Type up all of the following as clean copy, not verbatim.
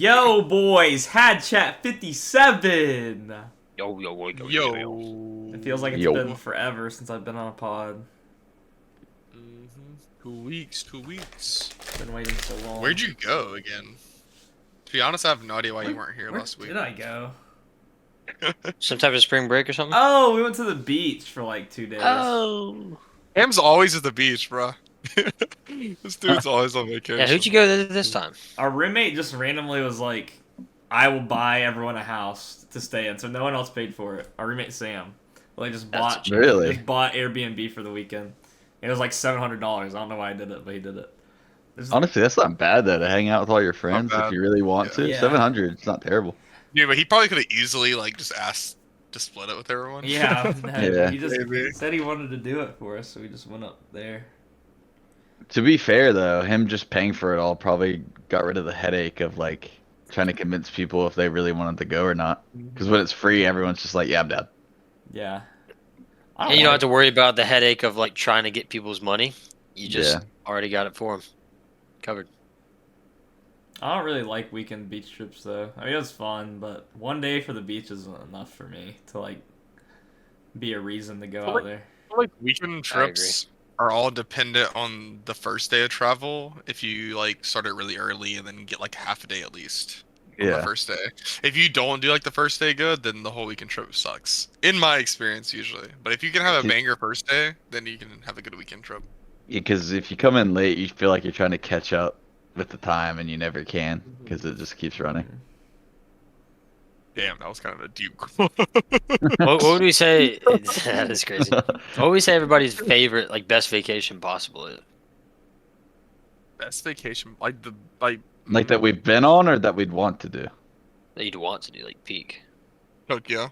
Yo, boys, HadsChat 57. Yo. It feels like it's Yo. been forever since I've been on a pod. 2 weeks. 2 weeks. Been waiting so long. Where'd you go again? To be honest, I have no idea why you weren't here Where last week. did I go? Some type of spring break or something? Oh, we went to the beach for like 2 days. Oh. Ham's always at the beach, bro. This dude's always on vacation. Yeah, who'd you go this time? Our roommate just randomly was like, I will buy everyone a house to stay in, so no one else paid for it. Our roommate Sam. Well, just bought Airbnb for the weekend. It was like $700. I don't know why I did it, but he did it. Honestly, that's not bad though to hang out with all your friends if you really want to. Yeah. 700, it's not terrible. Yeah, but he probably could have easily just asked to split it with everyone. Yeah, Yeah. he just Maybe. said he wanted to do it for us, so we just went up there. To be fair though, him just paying for it all probably got rid of the headache of like trying to convince people if they really wanted to go or not. Because when it's free, everyone's just like, yeah, I'm down. Yeah. And you don't have to worry about the headache of like trying to get people's money. You just already got it for them. Covered. I don't really like weekend beach trips though. I mean, it was fun, but one day for the beach isn't enough for me to like be a reason to go out there. Like weekend trips are all dependent on the first day of travel. If you like start it really early and then get like half a day at least on the first day. If you don't do like the first day good, then the whole weekend trip sucks. In my experience, usually. But if you can have a banger first day, then you can have a good weekend trip. Because if you come in late, you feel like you're trying to catch up with the time, and you never can because it just keeps running. Damn, that was kind of a deep. What would we say? That is crazy. What would we say everybody's favorite, like best vacation possible is? Best vacation, like that we've been on or that we'd want to do. That you'd want to do, like peak. Tokyo,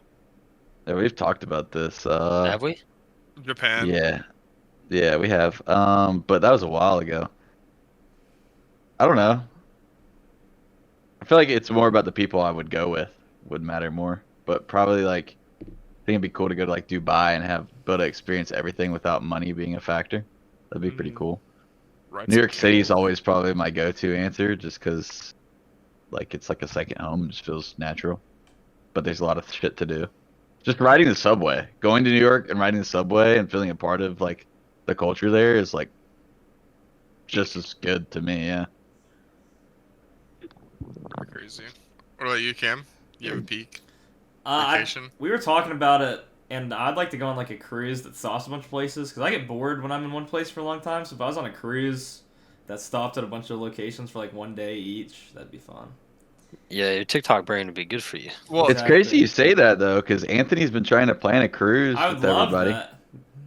Yeah, we've talked about this. Have we? Japan. Yeah, we have. But that was a while ago. I don't know. I feel like it's more about the people I would go with would matter more. But probably like, I think it'd be cool to go to like Dubai and be able to experience everything without money being a factor. That'd be pretty cool. Right. New York City is always probably my go-to answer, just because like it's like a second home. It just feels natural. But there's a lot of shit to do. Just riding the subway, going to New York and riding the subway and feeling a part of like the culture there is like just as good to me. Yeah. Crazy. What about you, Cam? You have a peak vacation? We were talking about it, and I'd like to go on like a cruise that stops a bunch of places because I get bored when I'm in one place for a long time. So if I was on a cruise that stopped at a bunch of locations for like one day each, that'd be fun. Yeah, your TikTok brain would be good for you. Well, it's crazy you say that though, because Anthony's been trying to plan a cruise I would with love everybody. that.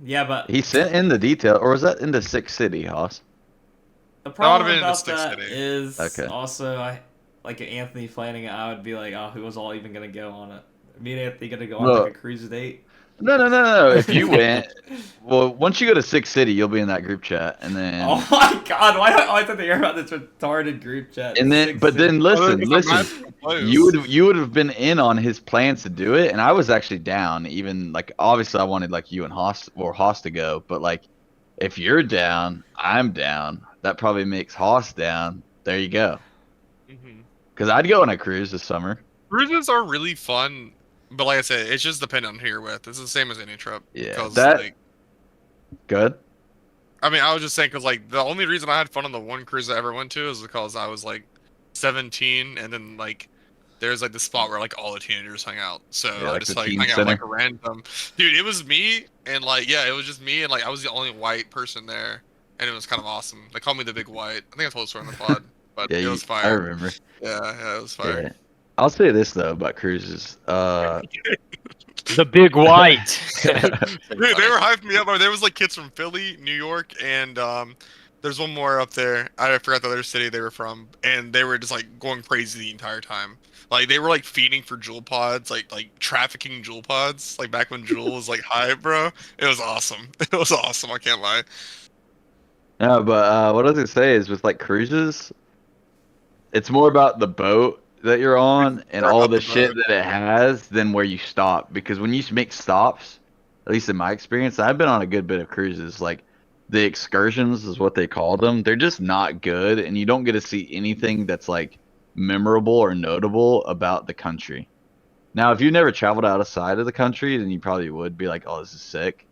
Yeah, but he sent in the detail, or was that in the Six City, Hoss? The problem about that is also like Anthony planning it. I would be like, oh, who was all even gonna go on it? Me and Anthony gonna go on like a cruise date? No. If you went, well, once you go to Six City, you'll be in that group chat, and then. Oh my God! Why do I always have to hear about this retarded group chat? And then, then listen. You would have been in on his plans to do it, and I was actually down. Even like, obviously, I wanted like you and Hoss to go, but like, if you're down, I'm down. That probably makes Hoss down. There you go. Because I'd go on a cruise this summer. Cruises are really fun. But like I said, it's just dependent on who you're with. It's the same as any trip. Yeah, that good. I mean, I was just saying because like the only reason I had fun on the one cruise I ever went to is because I was like 17, and then like there's like the spot where like all the teenagers hung out. So I just like hung out like a random dude. It was me and like it was just me and like I was the only white person there, and it was kind of awesome. They called me the Big White. I think I told the story on the pod, but it was fire. I remember. Yeah, it was fire. Yeah. I'll say this though about cruises. The Big White. Dude, they were hyping me up. There was like kids from Philly, New York, and there's one more up there. I forgot the other city they were from, and they were just like going crazy the entire time. Like they were like feeding for jewel pods, like trafficking jewel pods, like back when Jewel was like hype, bro. It was awesome. It was awesome. I can't lie. No, but what I was gonna say is with like cruises, it's more about the boat that you're on and all the shit that it has than where you stop. Because when you make stops, at least in my experience, I've been on a good bit of cruises. Like the excursions is what they call them. They're just not good, and you don't get to see anything that's like memorable or notable about the country. Now, if you never traveled outside of the country, then you probably would be like, "Oh, this is sick."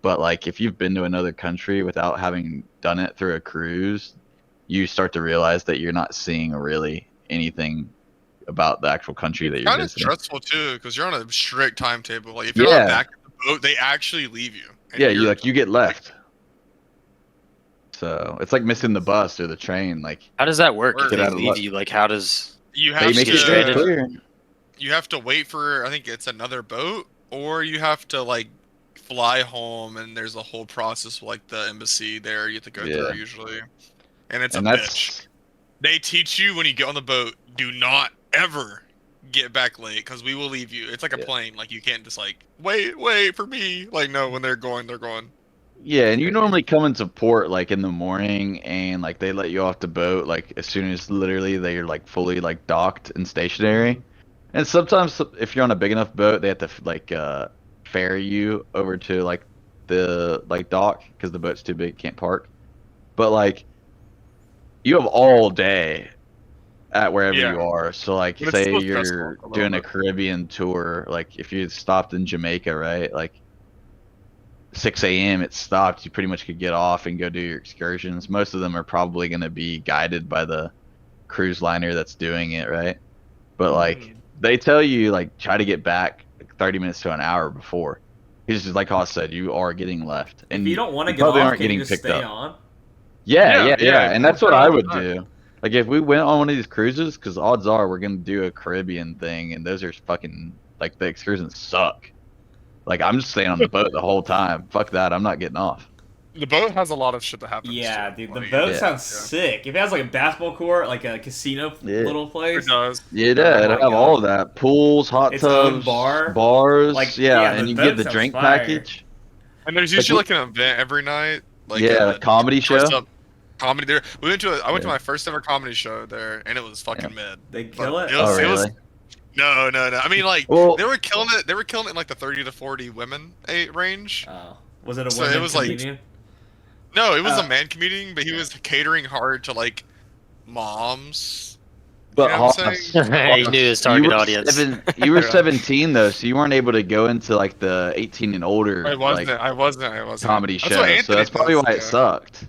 But like, if you've been to another country without having done it through a cruise, you start to realize that you're not seeing really anything about the actual country that you're visiting. It's kind of stressful too, because you're on a strict timetable. Like if you're not back at the boat, they actually leave you. Yeah, you get left. So it's like missing the bus or the train. Like, how does that work? If they leave you, like, how does you have they make it straight clear? You have to wait for, I think it's another boat, or you have to like fly home, and there's a whole process with, like the embassy there you have to go through usually, and it's a bitch. They teach you when you get on the boat, do not ever get back late because we will leave you. It's like a plane. Like you can't just like wait for me. Like no, when they're going, they're going. Yeah, and you normally come into port like in the morning, and like they let you off the boat like as soon as literally they're like fully like docked and stationary. And sometimes if you're on a big enough boat, they have to like ferry you over to like the like dock because the boat's too big, can't park. But like you have all day at wherever you are. So like say you're doing a Caribbean tour, like if you stopped in Jamaica, right? Like 6 a.m. it stopped, you pretty much could get off and go do your excursions. Most of them are probably going to be guided by the cruise liner that's doing it, right? But like they tell you like try to get back like 30 minutes to an hour before. It's just like Haas said, you are getting left, and if you don't want to get off, can you just stay on? Yeah, and that's what I would do. Like if we went on one of these cruises, because odds are we're gonna do a Caribbean thing, and those are fucking like the excursions suck. Like I'm just staying on the boat the whole time. Fuck that, I'm not getting off. The boat has a lot of shit that happens. Yeah, dude, the boat sounds sick. If it has like a basketball court, like a casino little place. It does. Yeah, it'll have all of that. Pools, hot tubs, bars. Like, and you get the drink package. And there's usually like an event every night. Like a comedy show. Comedy there. I went to my first ever comedy show there, and it was fucking mid. They kill it. Really? No. I mean, like they were killing it. They were killing it in like the 30 to 40 women range. Oh, was it a woman comedian? No, it was a man comedian, but he was catering hard to like moms. But he knew his target audience. You were 17 though, so you weren't able to go into like the 18 and older. I wasn't. Comedy show, so that's probably why it sucked.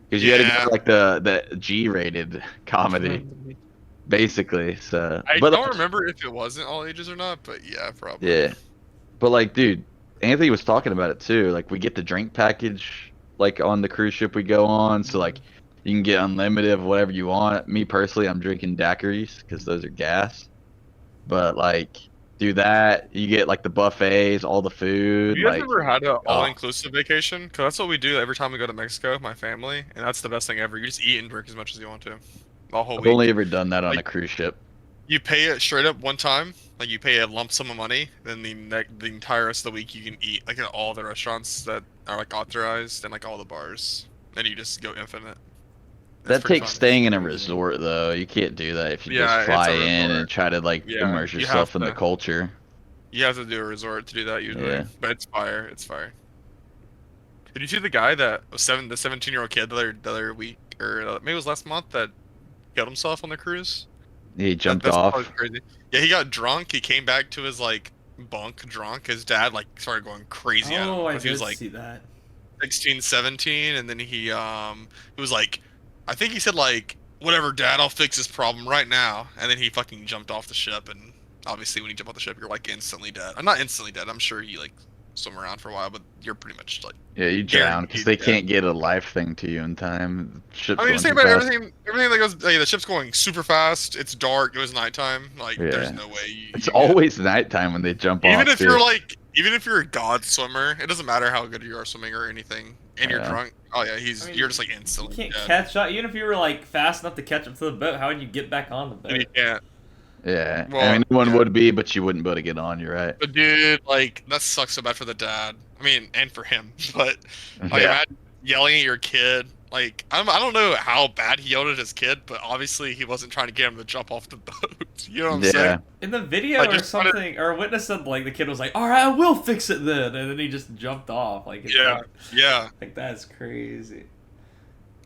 Because you had to go like the G-rated comedy, basically. So I don't remember if it wasn't all ages or not, but yeah, probably. Yeah, but like, dude, Anthony was talking about it too. Like, we get the drink package like on the cruise ship we go on, so like you can get unlimited of whatever you want. Me personally, I'm drinking daiquiris because those are gas. But like, do that, you get like the buffets, all the food. Have you guys ever had an all-inclusive vacation? Because that's what we do every time we go to Mexico with my family, and that's the best thing ever. You just eat and drink as much as you want to, the whole week. I've only ever done that on a cruise ship. You pay it straight up one time, like you pay a lump sum of money, then the entire rest of the week you can eat like at all the restaurants that are like authorized and like all the bars. Then you just go infinite. That takes staying in a resort though. You can't do that if you just fly in and try to like immerse yourself in the culture. You have to do a resort to do that usually, but it's fire. It's fire. Did you see the guy that was the 17-year-old kid the other week, or maybe it was last month, that killed himself on the cruise? He jumped off. Crazy. Yeah, he got drunk. He came back to his like bunk drunk. His dad like started going crazy at him. Oh, I did he was, like, see that. 16, 17, and then he was like, I think he said like, whatever, Dad, I'll fix this problem right now. And then he fucking jumped off the ship, and obviously when you jump off the ship, you're like instantly dead. I'm not instantly dead. I'm sure he like swim around for a while, but you're pretty much like you drown because they can't get a life thing to you in time. I mean, think about everything that goes. Like, the ship's going super fast. It's dark. It was nighttime. Like, there's no way. It's always nighttime when they jump off. Even if you're a god swimmer, it doesn't matter how good you are swimming or anything, and you're drunk. Oh yeah, you're just like instantly. You can't catch up. Even if you were like fast enough to catch up to the boat, how would you get back on the boat? And you can't. Yeah, well, I mean, one would be, but you wouldn't be able to get on. You're right. But dude, like that sucks so bad for the dad. I mean, and for him. But like, imagine yelling at your kid. Like, I don't know how bad he yelled at his kid, but obviously he wasn't trying to get him to jump off the boat. You know what I'm saying? In the video or something, or a witness said like the kid was like, "All right, I will fix it then," and then he just jumped off. Like, yeah. Like that's crazy.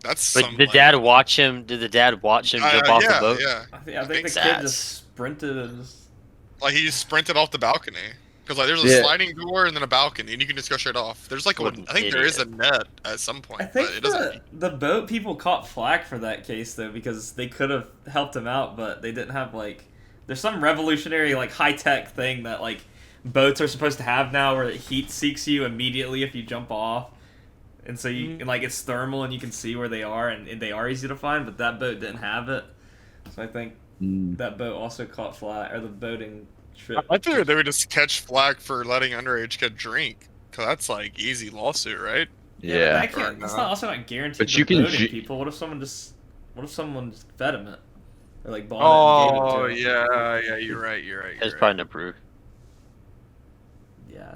That's. But did dad watch him? Did the dad watch him jump off the boat? Yeah. I think the kid just sprinted and just. Like he sprinted off the balcony. Because like there's a sliding door and then a balcony, and you can just go straight off. There's like I think there is a net at some point. I think the boat people caught flack for that case though, because they could have helped him out, but they didn't have like. There's some revolutionary like high tech thing that like boats are supposed to have now, where it heat seeks you immediately if you jump off, and so you and like it's thermal and you can see where they are, and they are easy to find. But that boat didn't have it, so I think that boat also caught flack, or the boating. I figured they would just catch flack for letting underage kid drink, cause that's like easy lawsuit, right? Yeah, that's also not guaranteed. But you can people. What if someone just fed him it, or like bought it and gave it to him? Yeah, you're right. It's probably no proof. Yeah.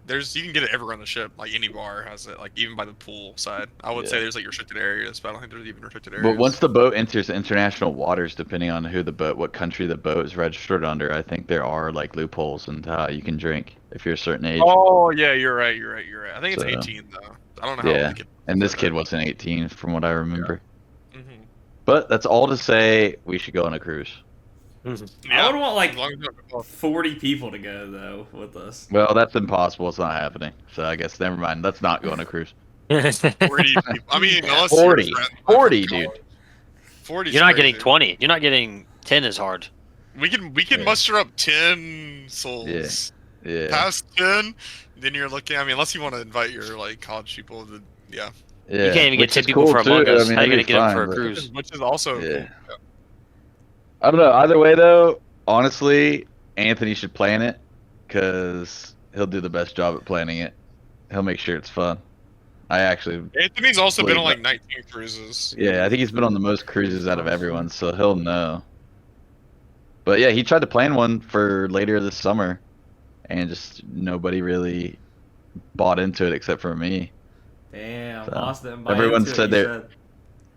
Because you can get it everywhere on the ship. Like any bar has it. Like even by the pool side, I would say there's like restricted areas, but I don't think there's even restricted areas. But once the boat enters international waters, depending on what country the boat is registered under, I think there are like loopholes and how you can drink if you're a certain age. Oh yeah, you're right. I think it's 18 though. I don't know how old the kid. And this kid wasn't 18, from what I remember. Yeah. But that's all to say, we should go on a cruise. I would want like 40 people to go though with us. Well, that's impossible. It's not happening. So I guess never mind. Let's not go on a cruise. 40 people. I mean, 40, dude. 40. You're not getting 20. You're not getting 10 as hard. We can muster up 10 souls. Yeah. Past 10, then you're looking. I mean, unless you want to invite your like college people. Yeah. You can't even get 10 people for Among Us. How are you gonna get them for a cruise? Which is also cool. I don't know. Either way, though, honestly, Anthony should plan it because he'll do the best job at planning it. He'll make sure it's fun. Anthony's also been on like 19 cruises. Yeah, I think he's been on the most cruises out of everyone, so he'll know. But yeah, he tried to plan one for later this summer, and just nobody really bought into it except for me. Damn, so Austin. Everyone said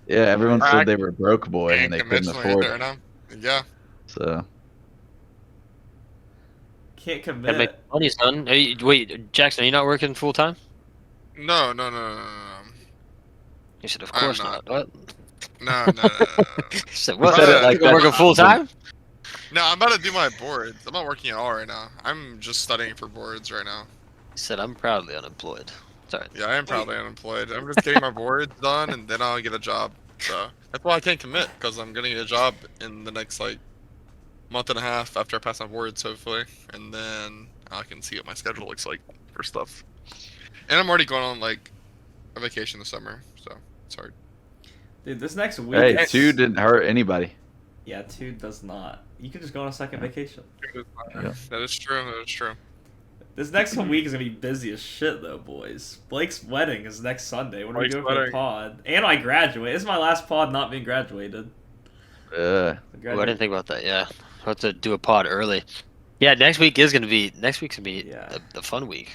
everyone said they were broke boy and they couldn't afford it. Yeah. So. Can't commit. Make money, son. Wait, Jackson, are you not working full time? No. You said, of course not. What? No. You said, what? You're working full time? No, I'm about to do my boards. I'm not working at all right now. I'm just studying for boards right now. He said, I'm proudly unemployed. Sorry. Yeah, I am proudly unemployed. I'm just getting my boards done, and then I'll get a job. So that's why I can't commit, because I'm gonna get a job in the next like month and a half after I pass my boards, hopefully, and then I can see what my schedule looks like for stuff. And I'm already going on like a vacation this summer, so it's hard. Dude, this next week. Hey, 2 didn't hurt anybody. Yeah, 2 does not. You can just go on a second vacation. Yeah. That is true. This next week is gonna be busy as shit, though, boys. Blake's wedding is next Sunday. When are we doing for a pod? And I graduate. This is my last pod not being graduated. I didn't think about that. Yeah, I'll have to do a pod early. Yeah, next week's gonna be the fun week.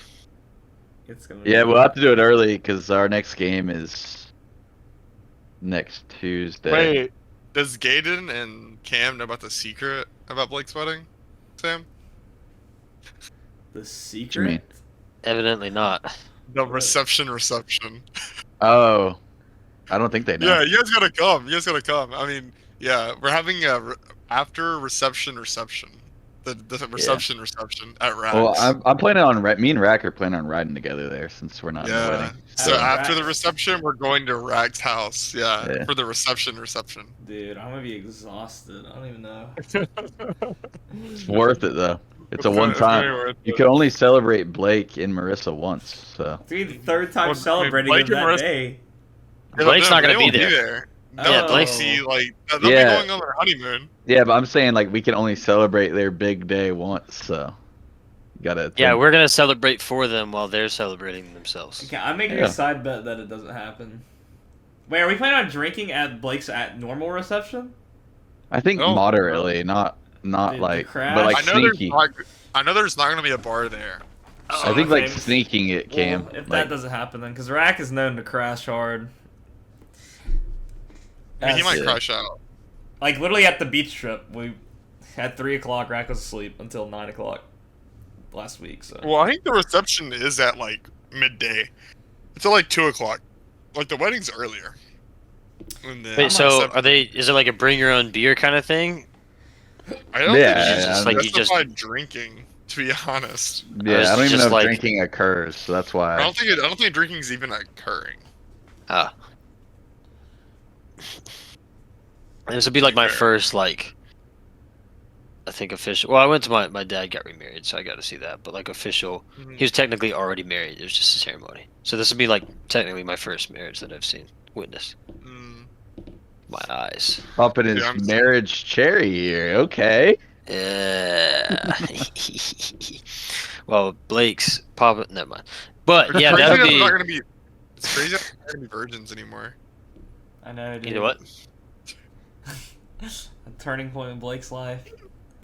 It's gonna be we'll have to do it early because our next game is next Tuesday. Wait, does Gaiden and Cam know about the secret about Blake's wedding, Sam? The secret? Evidently not. The reception. Oh, I don't think they know. Yeah, you guys gotta come. I mean, yeah, we're having a after reception. The reception at Rack's. Well, I'm planning on me and Rack are planning on riding together there since we're not in the wedding. So after the reception, we're going to Rack's house. Yeah, for the reception. Dude, I'm gonna be exhausted. I don't even know. It's worth it though. It's a one-time. You can only celebrate Blake and Marissa once, so. It's gonna be the 3rd time celebrating them that day. Blake's not gonna be there. Yeah, Blake's they'll be going on their honeymoon. Yeah, but I'm saying like we can only celebrate their big day once, so. Yeah, we're gonna celebrate for them while they're celebrating themselves. Okay, I'm making a side bet that it doesn't happen. Wait, are we planning on drinking at Blake's at normal reception? I think moderately, not like, but like sneaky. I know there's not gonna be a bar there. I think like sneaking it, Cam. If that doesn't happen, then because Rack is known to crash hard. I mean, he might crash out. Like literally at the beach trip, we at 3 o'clock. Rack was asleep until 9 o'clock last week. So. Well, I think the reception is at like midday. It's at like 2 o'clock. Like the wedding's earlier. Wait, so are they? Is it like a bring your own beer kind of thing? I don't think it's just like you just drinking. To be honest. Yeah, I don't even know if drinking occurs, so that's why. I don't think drinking's even occurring. Ah. This would be like my first like. I think official. Well, I went to my dad got remarried, so I got to see that. But like official, he was technically already married. It was just a ceremony. So this would be like technically my first marriage that I've seen, witnessed. My eyes. Popping his marriage cherry here. Okay. Yeah. Well, Blake's popping. Never mind. But yeah, that would be. It's crazy. That they're not gonna be virgins anymore. I know. Dude. You know what? A turning point in Blake's life.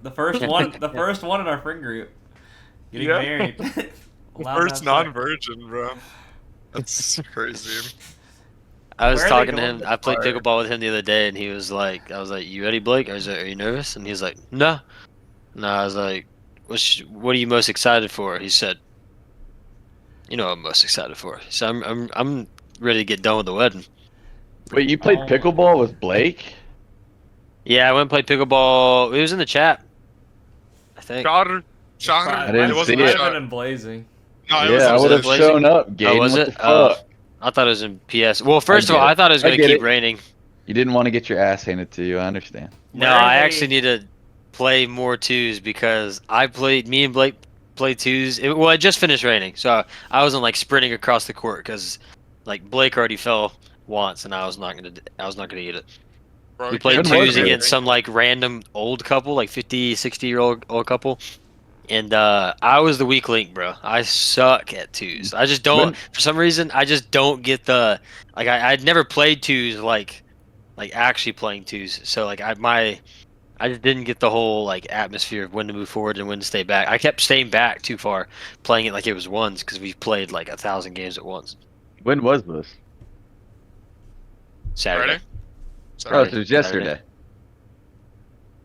The first one in our friend group. Getting married. First non-virgin, bro. That's crazy. I was talking to him. I played pickleball with him the other day, and he was like, "I was like, you ready, Blake?" I was like, "Are you nervous?" And he was like, "No." No, I was like, "What are you most excited for?" He said, "You know what I'm most excited for." So I'm ready to get done with the wedding. Wait, you played pickleball with Blake? Yeah, I went and played pickleball. It was in the chat. I think. Shocker. I didn't see it. It might have been Blazing. No, yeah, I would have shown up. Gaten. Oh, was it? I thought it was in PS. Well, first of all, I thought it was going to keep raining. You didn't want to get your ass handed to you. I understand. No, I actually need to play more twos because me and Blake played twos. It just finished raining, so I wasn't like sprinting across the court because like Blake already fell once, and I was not gonna get it. Bro, we played twos against some like random old couple, like 50, 60-year-old old couple. And I was the weak link, bro. I suck at twos. I just don't. For some reason, I just don't get the like. I'd never played twos like actually playing twos. So like I just didn't get the whole like atmosphere of when to move forward and when to stay back. I kept staying back too far, playing it like it was ones because we played like 1,000 games at once. When was this? Saturday. Oh, so it was yesterday.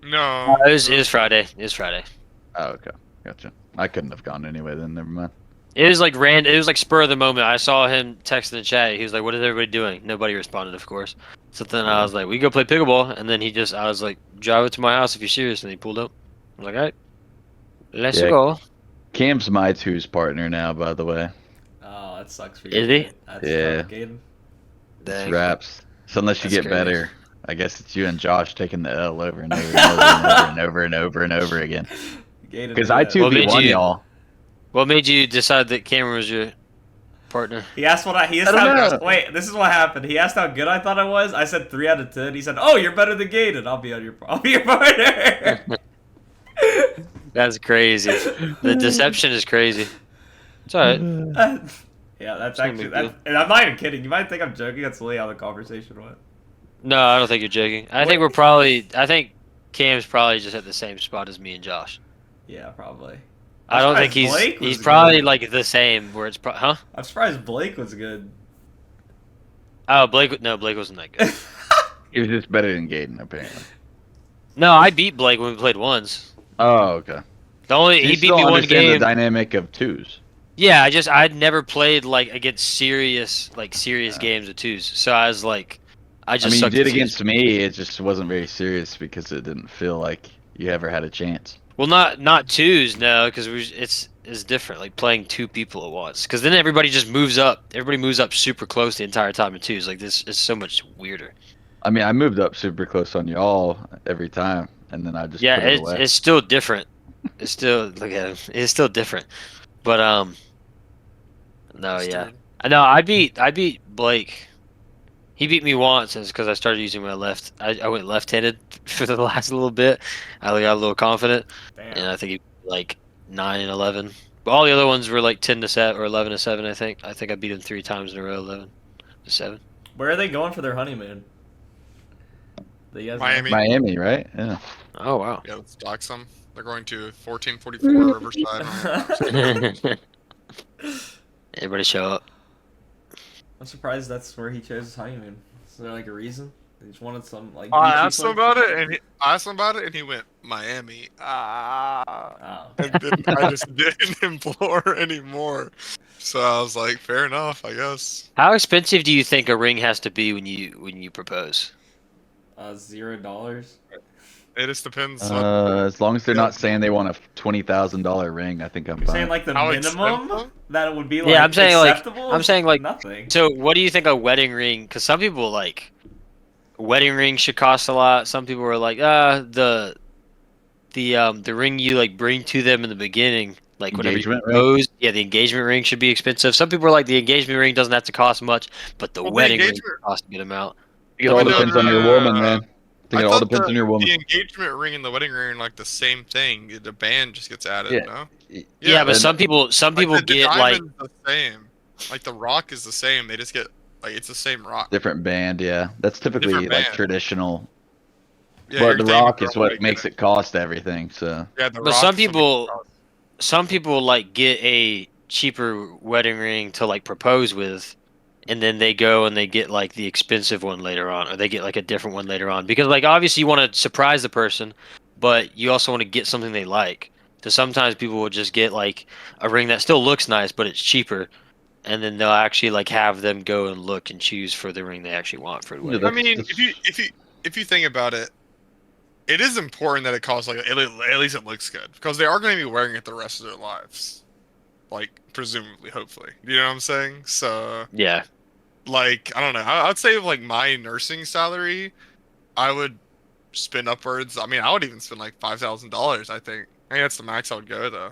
No. It was Friday. It was Friday. Oh, okay. Gotcha. I couldn't have gone anyway then, never mind. It was like random. It was like spur of the moment. I saw him text in the chat. He was like, "What is everybody doing?" Nobody responded, of course. So then I was like, "We go play pickleball." And then I was like, "Drive it to my house if you're serious." And he pulled up. I was like, "All right, let's go." Cam's my twos partner now, by the way. Oh, that sucks for you. Is he? That's It's wraps. So unless you get better, I guess it's you and Josh taking the L over and over and over and over and over again. Because I 2v1 y'all. What made you decide that Cameron was your partner? He asked wait, this is what happened. He asked how good I thought I was. I said 3 out of 10. He said, "Oh, you're better than Gaten. I'll be your partner." That's crazy. The deception is crazy. It's alright. Yeah, that's actually and I'm not even kidding. You might think I'm joking. That's literally how the conversation went. No, I don't think you're joking. I think Cam's probably just at the same spot as me and Josh. Yeah, probably. I don't think he's probably like the same. Where it's huh? I'm surprised Blake was good. Oh, Blake wasn't that good. He was just better than Gaten, apparently. No, I beat Blake when we played ones. Oh, okay. He beat me one game. The dynamic of twos. Yeah, I'd never played like against serious games of twos. So I was like, you did against me. It just wasn't very serious because it didn't feel like you ever had a chance. Well, not twos, no, because it's different. Like playing 2 people at once, because then everybody just moves up. Everybody moves up super close the entire time in twos. Like this is so much weirder. I mean, I moved up super close on y'all every time, and then I just put it away. It's still different. It's still it's still different. But no, yeah, no, I beat Blake. He beat me once, and it's because I started using my left. I went left-handed for the last little bit. I got a little confident, and I think he like 9 and 11. But all the other ones were like 10-7 or 11-7. I think I beat him 3 times in a row, 11-7. Where are they going for their honeymoon? Miami, right? Yeah. Oh wow. Yeah, let's dox them. They're going to 1444 Riverside. Everybody show up. I'm surprised that's where he chose his honeymoon. Is there like a reason? He just wanted some like. I asked him about it, and he went Miami. And then I just didn't implore anymore. So I was like, fair enough, I guess. How expensive do you think a ring has to be when you propose? $0. It just depends. As long as they're not saying they want a $20,000 ring, I think I'm You're fine. saying like the How minimum expensive? that it would be like Yeah, I'm saying acceptable? I'm saying like nothing. So what do you think a wedding ring? Because some people like wedding ring should cost a lot. Some people are like the ring you like bring to them in the beginning, like whenever you propose. Yeah, the engagement ring should be expensive. Some people are like the engagement ring doesn't have to cost much, but the wedding ring costs a good amount. It all depends on your woman, man. I think it all depends on your woman. The engagement ring and the wedding ring are like the same thing. The band just gets added, no? Yeah, but some people like, get like the same. Like the rock is the same. They just get like it's the same rock. Different band, yeah. That's typically like traditional. Yeah, but the rock is what makes it cost everything. So yeah, but some people like get a cheaper wedding ring to like propose with, and then they go and they get like the expensive one later on, or they get like a different one later on, because like obviously you want to surprise the person, but you also want to get something they like. So sometimes people will just get like a ring that still looks nice, but it's cheaper, and then they'll actually like have them go and look and choose for the ring they actually want for the wedding. I mean, if you think about it, it is important that it costs like at least it looks good, because they are going to be wearing it the rest of their lives, like presumably, hopefully. You know what I'm saying? So yeah, like I don't know. I'd say like my nursing salary, I would spend upwards. I mean, I would even spend like $5,000. I think that's the max I would go though.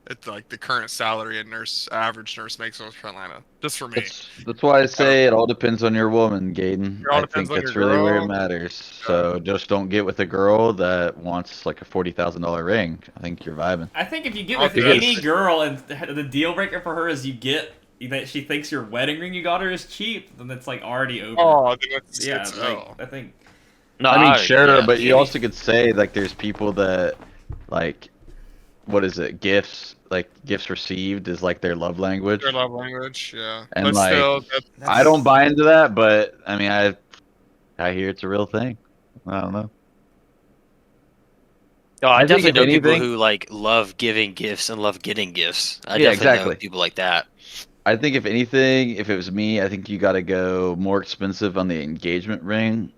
It's like the current salary average nurse makes in North Carolina, just for me. That's why I say it all depends on your woman, Gaden. I think that's really where it matters. So just don't get with a girl that wants like a $40,000 ring. I think you're vibing. I think if you get with any girl and the deal breaker for her is you get that she thinks your wedding ring you got her is cheap, then it's like already over. Oh, that's I think. No, I mean sure, but you also could say like there's people that like, what is it? Gifts received is like their love language. Their love language, yeah. And but like, still, I don't buy into that, but I mean, I hear it's a real thing. I don't know. Oh, I definitely know people who like love giving gifts and love getting gifts. I definitely know people like that. I think if anything, if it was me, I think you got to go more expensive on the engagement ring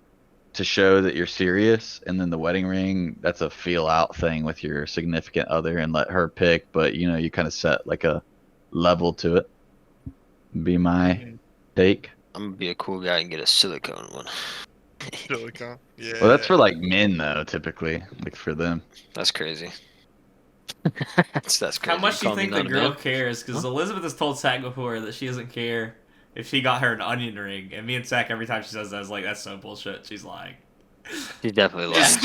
to show that you're serious, and then the wedding ring, that's a feel out thing with your significant other and let her pick, but you know, you kind of set like a level to it. Be my take. I'm gonna be a cool guy and get a silicone one. Silicone? Yeah. Well, that's for like men though, typically, like for them. That's crazy. That's crazy. How much do you think the girl cares? Because Elizabeth has told Zach before that she doesn't care if she got her an onion ring, and me and Zach, every time she says that, I was like, that's so bullshit. She's lying. She definitely lies.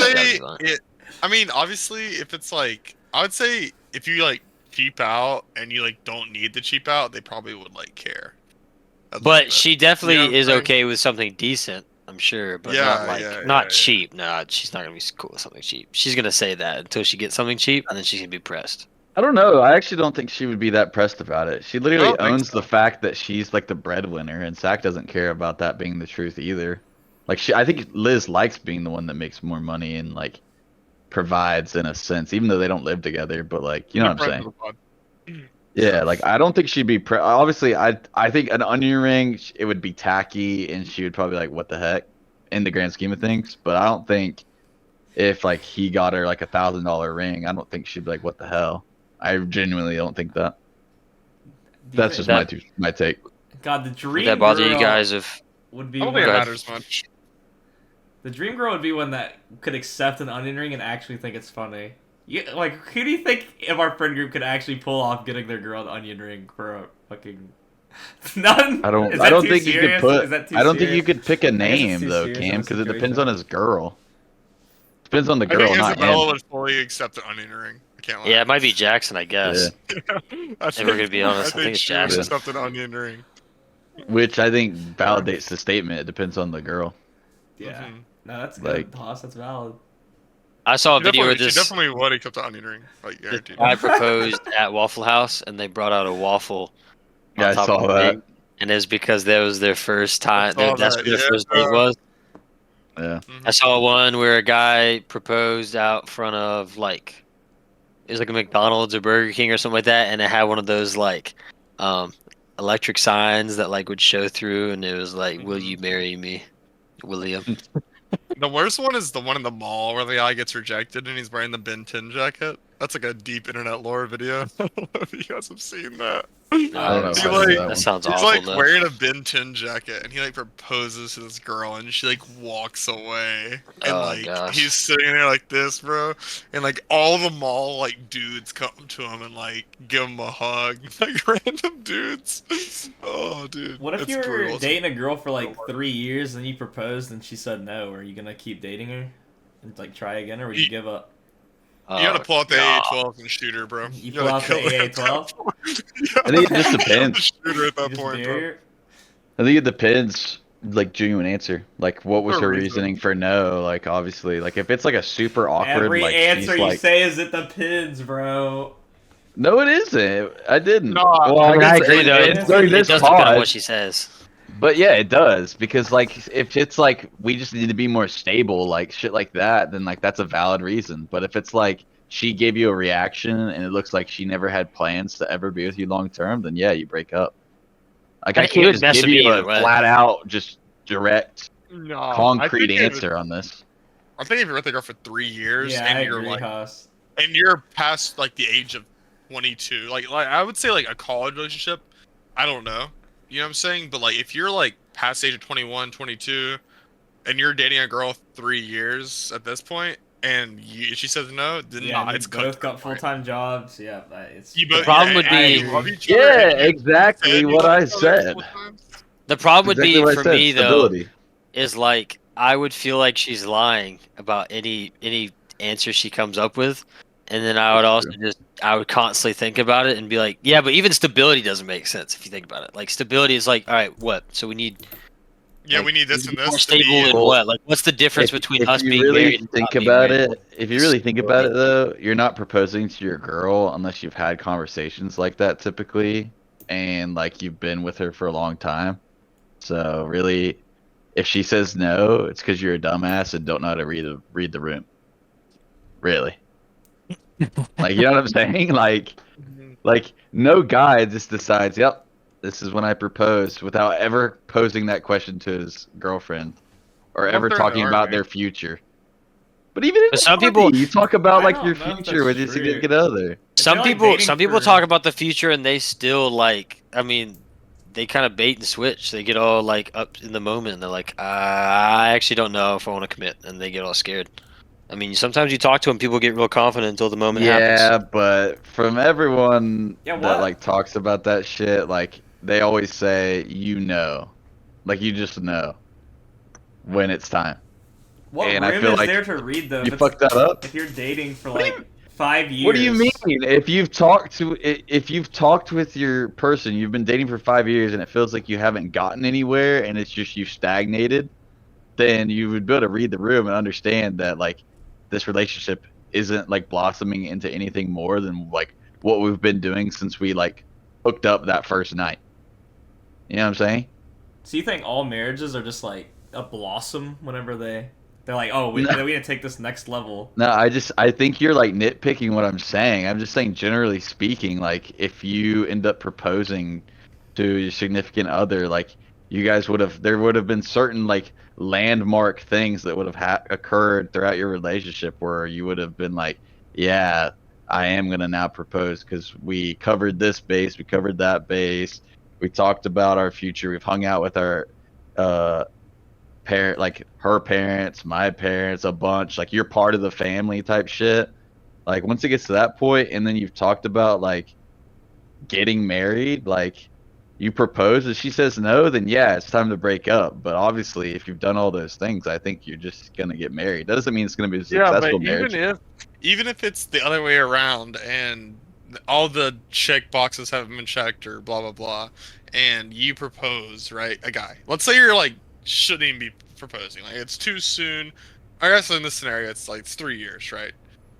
I mean, obviously, if it's like, I would say if you like cheap out and you like don't need to cheap out, they probably would like care. But she definitely is okay with something decent, I'm sure, but not cheap. No, she's not gonna be cool with something cheap. She's gonna say that until she gets something cheap, and then she's gonna be pressed. I don't know. I actually don't think she would be that pressed about it. She literally owns the fact that she's like the breadwinner, and Zach doesn't care about that being the truth either. Like I think Liz likes being the one that makes more money and like provides in a sense, even though they don't live together. But like, you know what I'm saying? Yeah, like I don't think she'd be. Obviously, I think an onion ring, it would be tacky, and she would probably like, what the heck, in the grand scheme of things. But I don't think if like he got her like $1,000 ring, I don't think she'd be like, what the hell. I genuinely don't think that. That's just my take. God, the dream would that bother you guys if would be. I don't think it matters much. The dream girl would be one that could accept an onion ring and actually think it's funny. Like, who do you think if our friend group could actually pull off getting their girl an onion ring for a fucking none? I don't think you could put. I don't think you could pick a name though, Cam, because it depends on his girl. Depends on the girl, not him. Isabella would fully accept the onion ring. Yeah, it might be Jackson, I guess. Yeah. If we're gonna be honest, I think it's Jackson. Accept an onion ring. Which I think validates the statement. It depends on the girl. Yeah. Mm-hmm. No, that's good, Haas. That's valid. I saw a video where this. She definitely would accept the onion ring. Like guaranteed. I proposed at Waffle House, and they brought out a waffle. Yeah, I saw that. And it's because that was their first time. That's what their first date was. Yeah. I saw one where a guy proposed out front of like it was like a McDonald's or Burger King or something like that, and it had one of those like electric signs that like would show through, and it was like, "Will you marry me, William?" The worst one is the one in the mall where the guy gets rejected and he's wearing the Ben 10 jacket. That's like a deep internet lore video. I don't know if you guys have seen that. I don't know. That sounds awful. He's like wearing a Ben 10 jacket and he like proposes to this girl and she like walks away and he's sitting there like this, bro, and like all the mall like dudes come to him and like give him a hug, like random dudes. Oh, dude. What if you were dating a girl for like 3 years and you proposed and she said no? Are you gonna keep dating her and like try again, or would you give up? You gotta pull out the AA-12 and shoot her, bro. You pull out the AA-12? I think it just depends. Shoot her at that point, bro. I think it depends, like, genuine answer. Like, what was her reasoning for no? Like, obviously, like, if it's like a super awkward, every like, answer you say is it depends, bro. No, it isn't. I didn't. No, well, I agree though. It does depend on what she says. But yeah, it does, because like if it's like we just need to be more stable, like shit like that, then like that's a valid reason. But if it's like she gave you a reaction and it looks like she never had plans to ever be with you long term, then yeah, you break up. Like I can't just give you a flat out, just direct, concrete answer on this. I think if you're with a girl for 3 years and you're like, and you're past like the age of 22, like I would say like a college relationship, I don't know. You know what I'm saying? But like if you're like past the age of 21, 22, and you're dating a girl 3 years at this point, and she says no, then it's both got full-time jobs. Yeah, it's the problem would be exactly what I said. The problem would be for me though is like I would feel like she's lying about any answer she comes up with, and then I would also I would constantly think about it and be like, yeah, but even stability doesn't make sense if you think about it. Like stability is like, all right, what? So we need. Yeah, we need this and this. More stable in what? Like, what's the difference between us being married and think about it? If you really think about it, though, you're not proposing to your girl unless you've had conversations like that typically, and like you've been with her for a long time. So really, if she says no, it's because you're a dumbass and don't know how to read the room. Really. Like, you know what I'm saying? Like no guy just decides, yep, this is when I propose, without ever posing that question to his girlfriend or ever talking about their future. But even in some people, you talk about like your future with your significant other. Some people talk about the future and they still like. I mean, they kind of bait and switch. They get all like up in the moment. And they're like, I actually don't know if I want to commit, and they get all scared. I mean, sometimes you talk to them, people get real confident until the moment happens. Yeah, but from everyone that like talks about that shit, like they always say, like you just know when it's time. What room is there to read though? You fucked that up. If you're dating for like 5 years. What do you mean? If you've talked with your person, you've been dating for 5 years, and it feels like you haven't gotten anywhere, and it's just you've stagnated, then you would be able to read the room and understand that like this relationship isn't like blossoming into anything more than like what we've been doing since we like hooked up that first night. You know what I'm saying? So you think all marriages are just like a blossom whenever they're like, oh, we need to take this next level? No, I think you're like nitpicking what I'm saying. I'm just saying, generally speaking, like if you end up proposing to your significant other, like you guys there would have been certain like landmark things that would have occurred throughout your relationship where you would have been like, yeah, I am going to now propose because we covered this base, we covered that base, we talked about our future, we've hung out with our parent, like her parents, my parents, a bunch, like you're part of the family type shit. Like once it gets to that point and then you've talked about like getting married, like you propose and she says no, then yeah, it's time to break up. But obviously, if you've done all those things, I think you're just gonna get married. That doesn't mean it's gonna be a successful marriage. Even if it's the other way around and all the check boxes haven't been checked or blah blah blah, and you propose, right? A guy. Let's say you're like shouldn't even be proposing. Like it's too soon. I guess in this scenario, it's 3 years, right?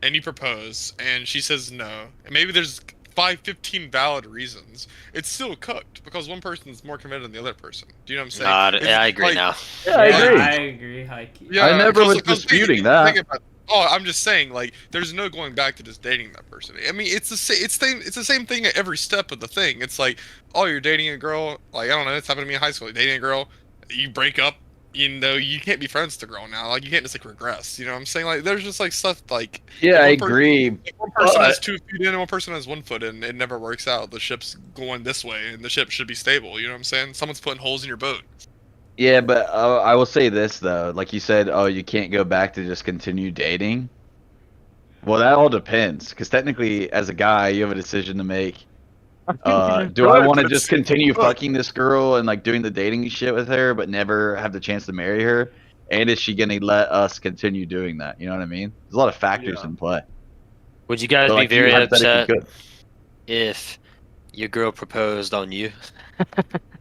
And you propose, and she says no. And maybe there's by 15 valid reasons, it's still cooked because one person is more committed than the other person. Do you know what I'm saying? I agree now. Yeah, I agree. I agree, Heike. Yeah, I never was disputing that. I'm just saying, like, there's no going back to just dating that person. I mean, it's the same thing at every step of the thing. It's like, oh, you're dating a girl. Like, I don't know, it's happened to me in high school. You're dating a girl, you break up. You know, you can't be friends with the girl now. Like, you can't just like regress. You know what I'm saying? Like, there's just like stuff like. Yeah, I agree. If one person has 2 feet in and one person has 1 foot in, it never works out. The ship's going this way, and the ship should be stable. You know what I'm saying? Someone's putting holes in your boat. Yeah, but I will say this though. Like you said, oh, you can't go back to just continue dating. Well, that all depends, because technically, as a guy, you have a decision to make. Do I want to just continue fucking this girl and like doing the dating shit with her, but never have the chance to marry her? And is she gonna let us continue doing that? You know what I mean? There's a lot of factors in play. Would you guys be very upset if your girl proposed on you?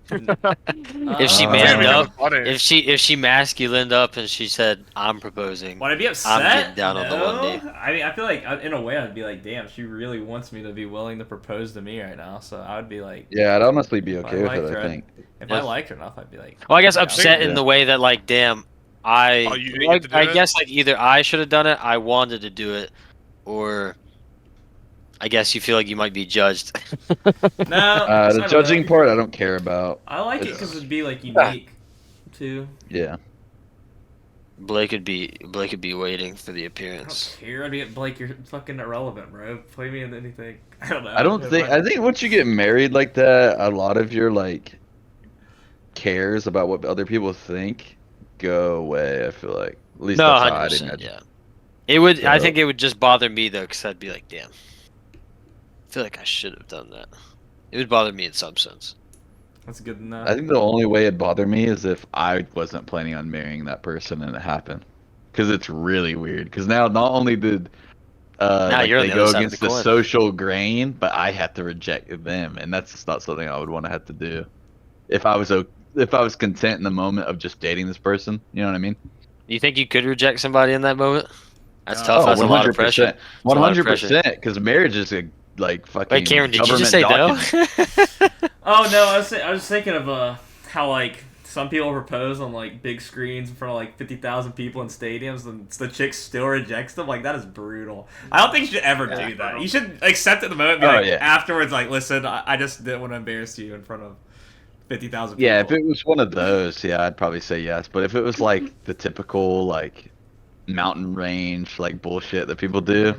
If she manned up, if she masculined up and she said, "I'm proposing," would I be upset? I'm getting down on the one knee. I mean, I feel like in a way I'd be like, damn, she really wants me to be willing to propose to me right now. So I would be like, yeah, I'd honestly be okay with it. I think if I liked her enough, I'd be like, well, I guess upset in the way that like, damn, I guess like either I should have done it, I wanted to do it, or I guess you feel like you might be judged. No, the judging part I don't care about. I like it because it'd be like unique, too. Yeah. Blake would be waiting for the appearance. I don't care. I'd be Blake. You're fucking irrelevant, bro. Play me in anything. I don't know. I think once you get married like that, a lot of your like cares about what other people think go away. I feel like at least no, that's 100%. Yeah. It would. So, I think it would just bother me though, because I'd be like, damn. I feel like I should have done that. It would bother me in some sense. That's good enough. I think the only way it'd bother me is if I wasn't planning on marrying that person and it happened, because it's really weird. Because now not only did they go against the social grain, but I have to reject them, and that's just not something I would want to have to do. If I was content in the moment of just dating this person, you know what I mean? You think you could reject somebody in that moment? That's tough. That's 100%. A lot of pressure. 100%. Because marriage is a like fucking. Wait, Cameron, did you just say no? Oh no, I was thinking of how like some people propose on like big screens in front of like 50,000 people in stadiums, and the chick still rejects them. Like, that is brutal. I don't think you should ever do that. You should accept it in the moment, and be afterwards, like, listen, I just didn't want to embarrass you in front of 50,000 people. Yeah, if it was one of those, yeah, I'd probably say yes. But if it was like the typical like mountain range like bullshit that people do.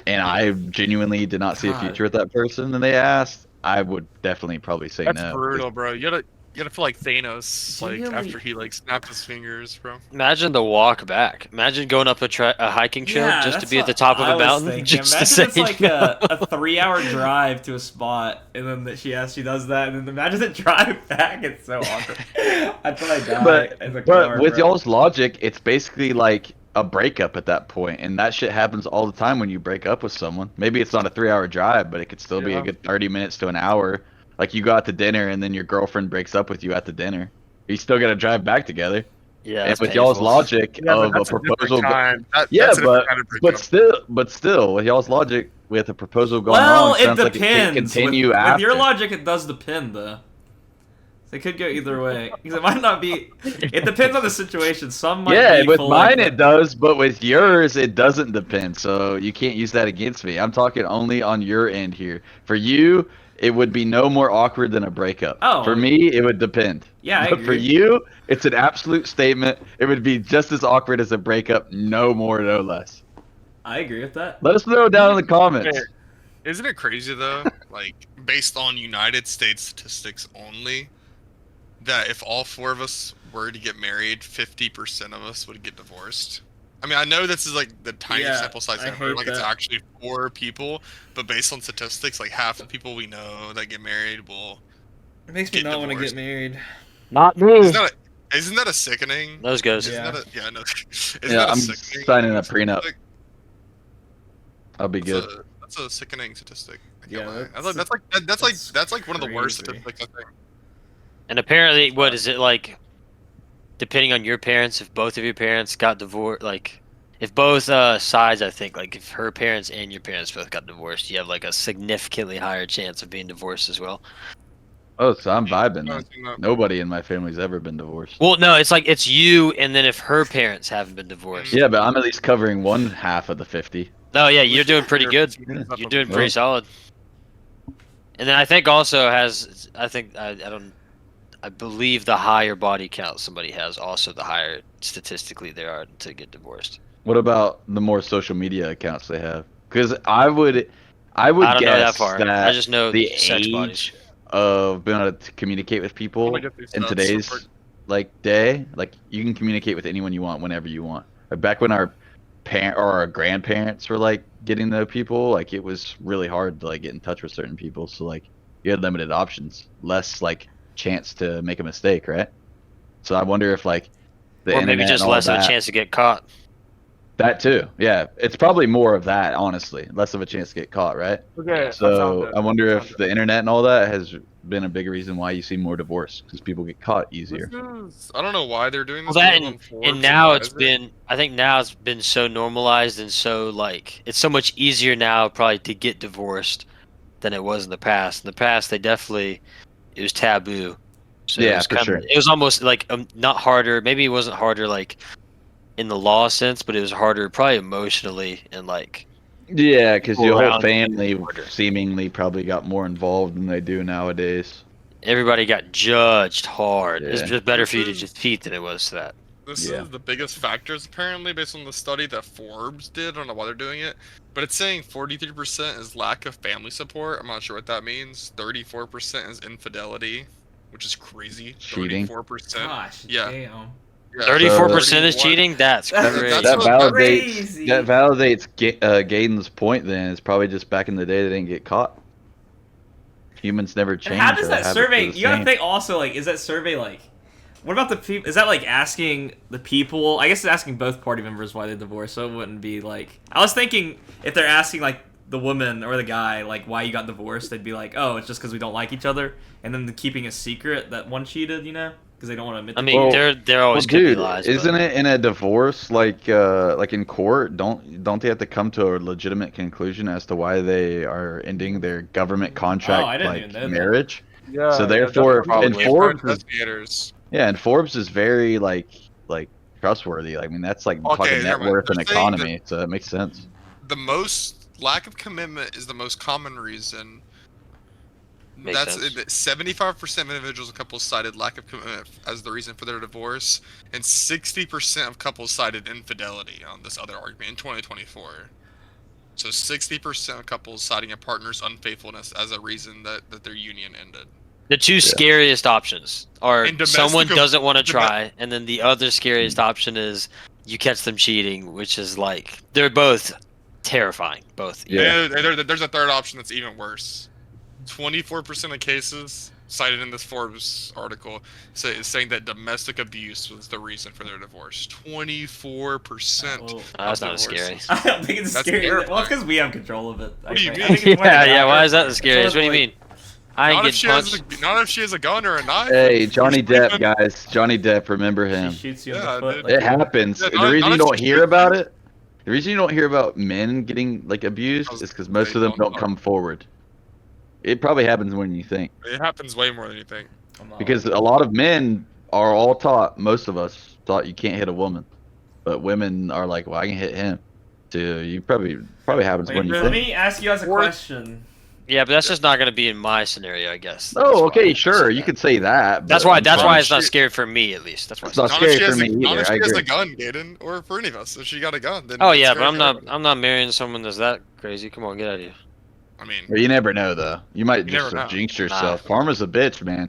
And I genuinely did not see a future with that person, and they asked, I would definitely probably say no. That's brutal, bro. You gotta feel like Thanos, like after he like snapped his fingers, bro. Imagine the walk back. Imagine going up a hiking trail just to be at the top of a mountain. Just to say it's like a 3-hour drive to a spot, and then that she does that, and then imagine the drive back. It's so awkward. I'd probably die. But with y'all's logic, it's basically like a breakup at that point, and that shit happens all the time when you break up with someone. Maybe it's not a 3-hour drive, but it could still be a good 30 minutes to an hour. Like, you go out to dinner and then your girlfriend breaks up with you at the dinner. You still got to drive back together. Yeah, and with y'all's logic of a proposal, but still, with y'all's logic, with a proposal going wrong, it depends. Like it can't continue after. With your logic, it does depend, though. It could go either way. Because it might not be. It depends on the situation. Some might be with mine it does, but with yours it doesn't depend. So you can't use that against me. I'm talking only on your end here. For you, it would be no more awkward than a breakup. Oh. For me, it would depend. Yeah, I agree. agree. For you, it's an absolute statement. It would be just as awkward as a breakup, no more, no less. I agree with that. Let us know down in the comments. Isn't it crazy though? Like, based on United States statistics only, that if all 4 of us were to get married, 50% of us would get divorced. I mean, I know this is like the tiniest sample size ever. Like, it's actually 4 people, but based on statistics, like half the people we know that get married will. It makes me not want to get married. Not me. Isn't that a sickening? Those guys. No. I'm signing a prenup. I'll be good. That's a sickening statistic. Yeah, that's like one of the worst statistics, I think. And apparently, what is it like? Depending on your parents, if both of your parents got divorced, like if both sides, I think, like if her parents and your parents both got divorced, you have like a significantly higher chance of being divorced as well. Oh, so I'm vibing then. Nobody in my family's ever been divorced. Well, no, it's like it's you, and then if her parents haven't been divorced. Yeah, but I'm at least covering one half of the 50. Oh yeah, you're doing pretty good. You're doing pretty solid. And then I think also has, I believe the higher body count somebody has, also the higher statistically they are to get divorced. What about the more social media accounts they have? Because I would I don't guess know that far. that I just know the sex age bodies. of being able to communicate with people in today's like day, like you can communicate with anyone you want whenever you want. Like back when our parent or our grandparents were like getting to know people, like it was really hard to like get in touch with certain people. So like you had limited options, less like chance to make a mistake, right? So I wonder if like or maybe just less of a chance to get caught. That too, yeah. It's probably more of that, honestly. Less of a chance to get caught, right? Okay. So I wonder if the internet and all that has been a big reason why you see more divorce, because people get caught easier. I don't know why they're doing this. Well, that and now it's been, I think now it's been so normalized and so like, it's so much easier now probably to get divorced than it was in the past. In the past, it was taboo. So yeah, it was for sure. It was almost like not harder. Maybe it wasn't harder like in the law sense, but it was harder probably emotionally and like. Yeah, because your whole family seemingly probably got more involved than they do nowadays. Everybody got judged hard. Yeah. It's just better for you to just cheat than it was to that. This is the biggest factors apparently based on the study that Forbes did. I don't know why they're doing it, but it's saying 43% is lack of family support. I'm not sure what that means. 34% is infidelity, which is crazy. Cheating. 34%. Gosh, yeah. Damn. 34% is cheating. That's crazy. That validates Gaden's point. Then it's probably just back in the day they didn't get caught. Humans never change. And how does that survey? You gotta think also like, is that survey like? What about the people? Is that like asking the people? I guess it's asking both party members why they divorced. So it wouldn't be like. I was thinking if they're asking like the woman or the guy like why you got divorced, they'd be like, oh, it's just because we don't like each other, and then keeping a secret that one cheated, you know. Because they don't want to admit. I mean, they're always gonna be lies. Isn't it in a divorce like in court? Don't they have to come to a legitimate conclusion as to why they are ending their government contract marriage? Yeah. So therefore, and Forbes is very like trustworthy. I mean, that's like talking net worth and economy. So that makes sense. The most lack of commitment is the most common reason. That's 75% of individuals and couples cited lack of commitment as the reason for their divorce, and 60% of couples cited infidelity on this other argument in 2024. So 60% of couples citing a partner's unfaithfulness as a reason that their union ended. The two scariest options are someone doesn't want to try, and then the other scariest option is you catch them cheating, which is like they're both terrifying. Both. Yeah. There's a third option that's even worse. 24% of cases cited in this Forbes article saying that domestic abuse was the reason for their divorce. 24%. That's not scary. I don't think it's scary. Well, it's because we have control of it. What do you mean? Yeah. Why is that the scariest? What do you mean? Not if she has a gun or a knife. Hey, Johnny Depp, guys. Johnny Depp, remember him. She shoots you in the foot. It happens. The reason you don't hear about it, the reason you don't hear about men getting like abused is because most of them don't come forward. It probably happens more than you think. It happens way more than you think. Because a lot of men are all taught, most of us thought you can't hit a woman. But women are like, well, I can hit him. So you probably happens more than you think. Let me ask you guys a question. Yeah, but that's just not going to be in my scenario, I guess. Oh, okay, sure. You could say that. That's why it's not scary for me, at least. That's why it's not scary for me either. Not if she has a gun, Gaden, or for any of us. If she got a gun, then. Oh yeah, but I'm not marrying someone that's that crazy. Come on, get out of here. I mean, well, you never know though. You might just jinx yourself. Karma's a bitch, man.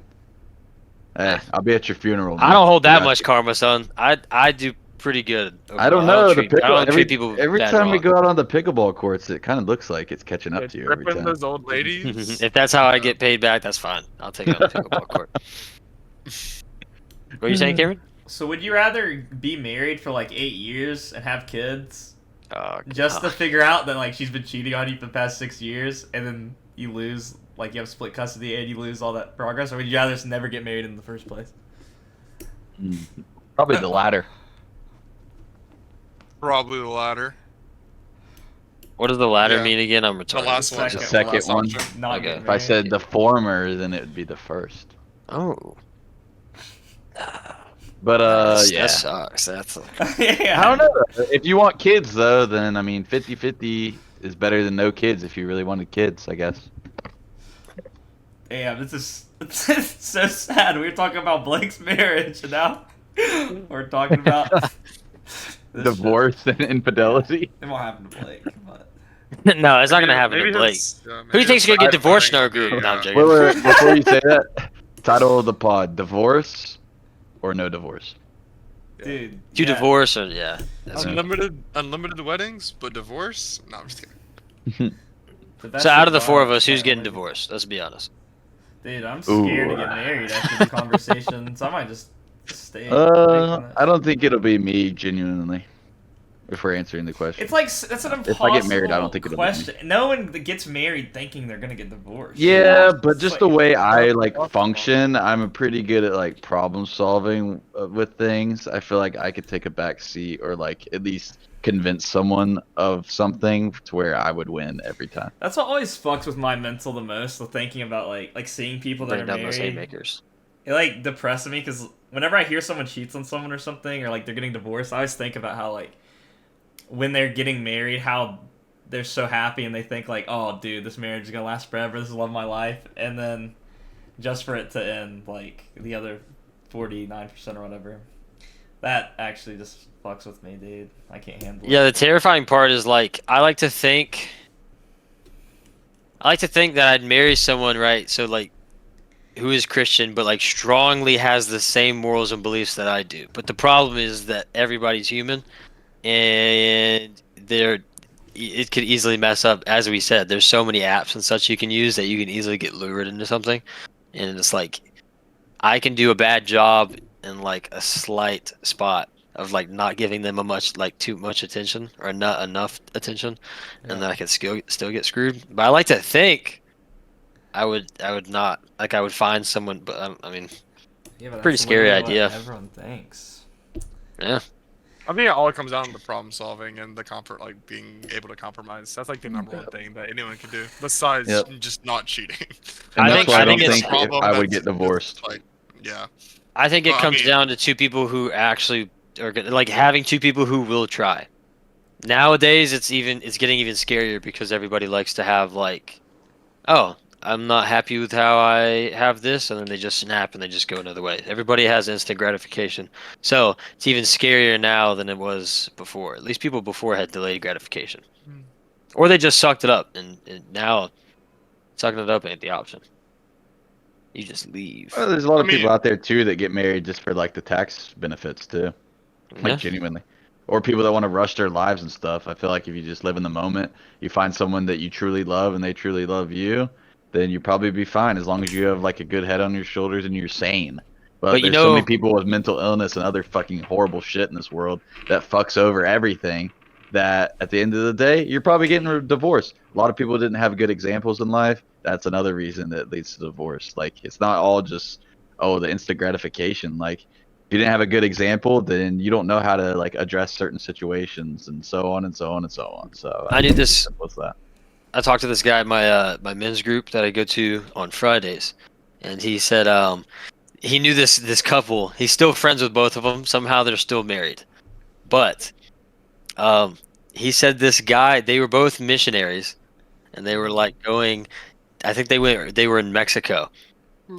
Hey, I'll be at your funeral. Man. I don't hold that much karma, son. I do pretty good. I don't know. I don't treat people every time we go out on the pickleball courts, it kind of looks like it's catching up to you every time. Those old ladies. If that's how I get paid back, that's fine. I'll take it on the pickleball court. What are you saying, Cameron? So would you rather be married for like 8 years and have kids? Just to figure out that like she's been cheating on you for the past 6 years, and then you lose, like you have split custody and you lose all that progress, or would you rather just never get married in the first place? Probably the latter. Probably the latter. What does the latter mean again? I'm retarded. The last one. The second one. Not Okay. If I said the former, then it would be the first. Oh. But yeah. That sucks. That's Yeah. I don't know. If you want kids though, then I mean 50-50 is better than no kids if you really wanted kids, I guess. Damn, this is so sad. We were talking about Blake's marriage and now we're talking about divorce and infidelity. It won't happen to Blake, but no, it's not gonna happen to Blake. Who do you think's gonna get divorced in our group? No, I'm joking. Wait, before you say that, title of the pod: divorce or no divorce? Dude, divorce or unlimited weddings, but divorce? No, I'm just kidding. So out of the four of us, who's getting divorced? Let's be honest. Dude, I'm scared to get married after the conversation, so I might just stay. I don't think it'll be me, genuinely. If we're answering the question, it's like that's an impossible if I get married, I don't think it'll question. be me. No one gets married thinking they're gonna get divorced. Yeah, but just the way I function, I'm pretty good at like problem solving with things. I feel like I could take a back seat or like at least convince someone of something to where I would win every time. That's what always fucks with my mental the most. The thinking about like seeing people that are married. It like depresses me because whenever I hear someone cheats on someone or something, or like they're getting divorced, I always think about how like when they're getting married, how they're so happy and they think like, oh dude, this marriage is gonna last forever, this is the love of my life, and then just for it to end like the other 49% or whatever, that actually just fucks with me, dude. I can't handle it. Yeah, the terrifying part is like I like to think that I'd marry someone, right? So like who is Christian but like strongly has the same morals and beliefs that I do. But the problem is that everybody's human. And it could easily mess up. As we said, there's so many apps and such you can use that you can easily get lured into something. And it's like, I can do a bad job in like a slight spot of like not giving them too much attention or not enough attention, and then I could still get screwed. But I like to think I would not like I would find someone, but I mean, but pretty scary idea. Everyone thinks. Yeah. I think all it comes down to the problem solving and the comfort, like being able to compromise. That's like the number one thing that anyone can do, besides just not cheating. And that's why I don't think I would get divorced. Like, yeah. I think it comes down to two people who actually are like having two people who will try. Nowadays, it's getting even scarier because everybody likes to have like, oh, I'm not happy with how I have this, and then they just snap and they just go another way. Everybody has instant gratification. So it's even scarier now than it was before. At least people before had delayed gratification. Or they just sucked it up, and now sucking it up ain't the option. You just leave. Well, there's a lot of people out there, too, that get married just for, like, the tax benefits, too. Like, genuinely. Or people that want to rush their lives and stuff. I feel like if you just live in the moment, you find someone that you truly love and they truly love you, then you'll probably be fine as long as you have like a good head on your shoulders and you're sane. But there's so many people with mental illness and other fucking horrible shit in this world that fucks over everything that at the end of the day, you're probably getting a divorce. A lot of people didn't have good examples in life. That's another reason that leads to divorce. Like, it's not all just, the instant gratification. Like, if you didn't have a good example, then you don't know how to like address certain situations and so on and so on and so on. So I knew this. What's that? I talked to this guy in my men's group that I go to on Fridays, and he said he knew this couple. He's still friends with both of them. Somehow they're still married, but he said this guy, they were both missionaries, and they were like going. I think they were in Mexico,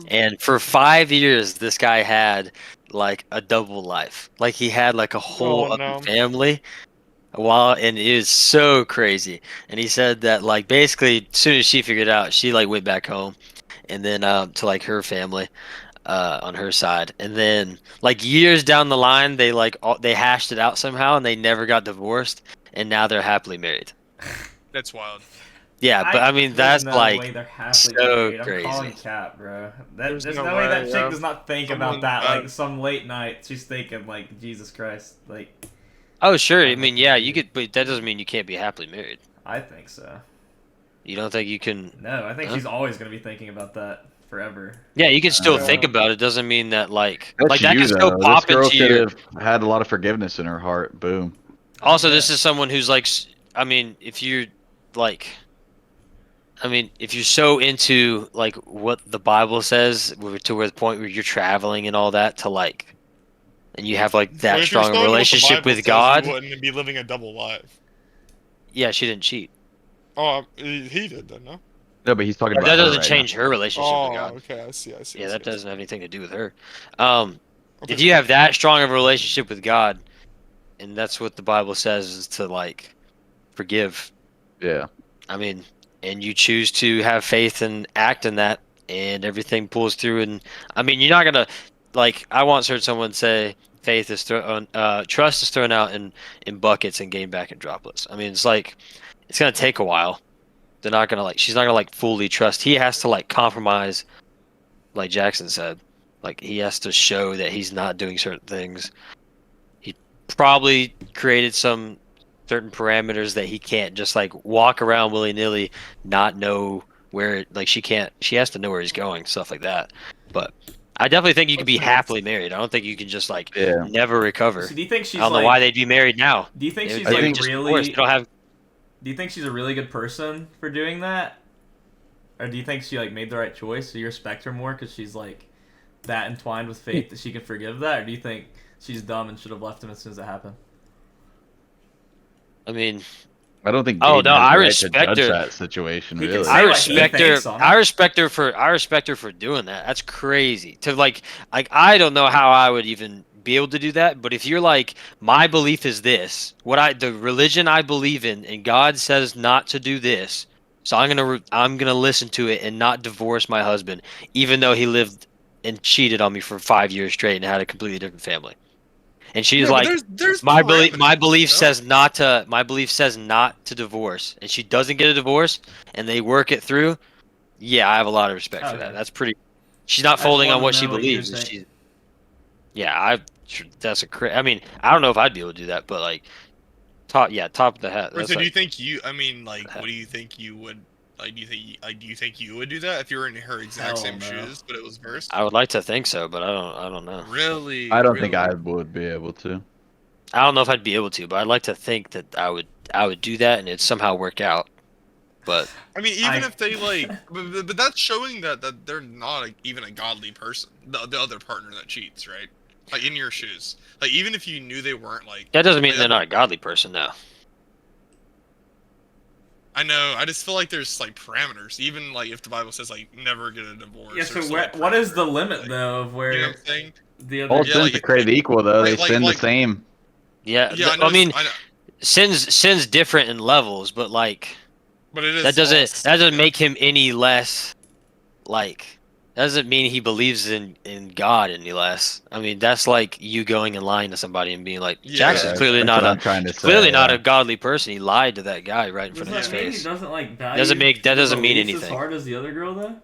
and for 5 years this guy had like a double life. Like he had like a whole other family. And it is so crazy. And he said that like basically as soon as she figured it out, she like went back home and then to like her family on her side, and then like years down the line they they hashed it out somehow and they never got divorced, and now they're happily married. That's wild. Yeah, but I mean that's like so crazy. I'm calling cap, bro. There's no way that chick does not think about that. Like some late night, she's thinking like, Jesus Christ, like. Oh sure, I mean yeah, you could, but that doesn't mean you can't be happily married. I think so. You don't think you can? No, I think she's always gonna be thinking about that forever. Yeah, you can still think about it. Doesn't mean that like that can still pop this girl into you. Have had a lot of forgiveness in her heart. Boom. Also, this is someone who's like, I mean, if you're like, if you're so into like what the Bible says to where the point where you're traveling and all that to like, and you have like that strong a relationship with God, you wouldn't be living a double life. Yeah, she didn't cheat. Oh, he did, though, no? No, but he's talking about that doesn't change her relationship with God. Oh, okay, I see. Yeah, that doesn't have anything to do with her. If you have that strong of a relationship with God, and that's what the Bible says is to like forgive. Yeah. I mean, and you choose to have faith and act in that, and everything pulls through. And I mean, you're not gonna like. I once heard someone say, "Faith is thrown, trust is thrown out in buckets and gained back in droplets." I mean, it's like it's gonna take a while. They're not gonna like. She's not gonna like fully trust. He has to like compromise, like Jackson said. Like he has to show that he's not doing certain things. He probably created some certain parameters that he can't just like walk around willy-nilly, not know where like she has to know where he's going, stuff like that. But I definitely think you can be happily married. I don't think you can just like never recover. So do you think she's I don't know why they'd be married now. Do you think she's like really they don't have Do you think she's a really good person for doing that? Or do you think she like made the right choice? So you respect her more because she's like that entwined with faith that she can forgive that? Or do you think she's dumb and should have left him as soon as it happened? I mean, I don't think. Oh no, I respect her. That situation. Really. I respect her. I respect her for doing that. That's crazy. To like I don't know how I would even be able to do that. But if you're like, my belief is this, the religion I believe in, and God says not to do this, so I'm gonna listen to it and not divorce my husband, even though he lived and cheated on me for 5 years straight and had a completely different family. And she's like, there's my belief says not to divorce, and she doesn't get a divorce, and they work it through. Yeah, I have a lot of respect for that. That's pretty. She's not folding on what she believes. That's I mean, I don't know if I'd be able to do that, but like, top of the hat. So do you think you? I mean, like, what do you think you would? Like, do you think you would do that if you were in her exact same shoes, but it was versed? I would like to think so, but I don't know. Really? I don't think I would be able to. I don't know if I'd be able to, but I'd like to think that I would do that and it'd somehow work out. But I mean, even if they like, but that's showing that they're not even a godly person. The other partner that cheats, right? Like in your shoes. Like even if you knew they weren't like. That doesn't mean they're not a godly person, though. I know. I just feel like there's like parameters. Even like if the Bible says like never get a divorce. Yeah. So what is the limit though of where? You know what I'm saying? The other. All sins are created equal though. They sin the same. Yeah. I mean, sin's different in levels, but like. But it is. That doesn't make him any less. Like, that doesn't mean he believes in God any less. I mean, that's like you going and lying to somebody and being like, Jackson's clearly not a godly person. He lied to that guy right in front of his face. He doesn't like value that doesn't mean anything. As hard as the other girl though.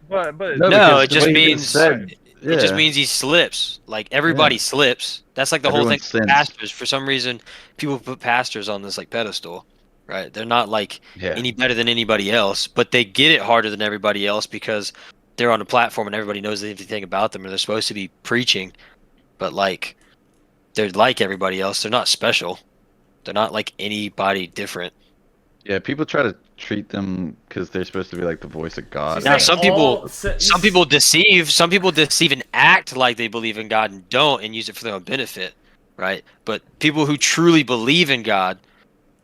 But no, it just means it just means he slips. Like everybody slips. That's like the whole thing. Pastors, for some reason, people put pastors on this like pedestal. Right, they're not like any better than anybody else, but they get it harder than everybody else because they're on a platform and everybody knows everything about them, and they're supposed to be preaching, but like they're like everybody else. They're not special. They're not like anybody different. Yeah, people try to treat them because they're supposed to be like the voice of God. Now, some people deceive. Some people deceive and act like they believe in God and don't, and use it for their own benefit. Right, but people who truly believe in God.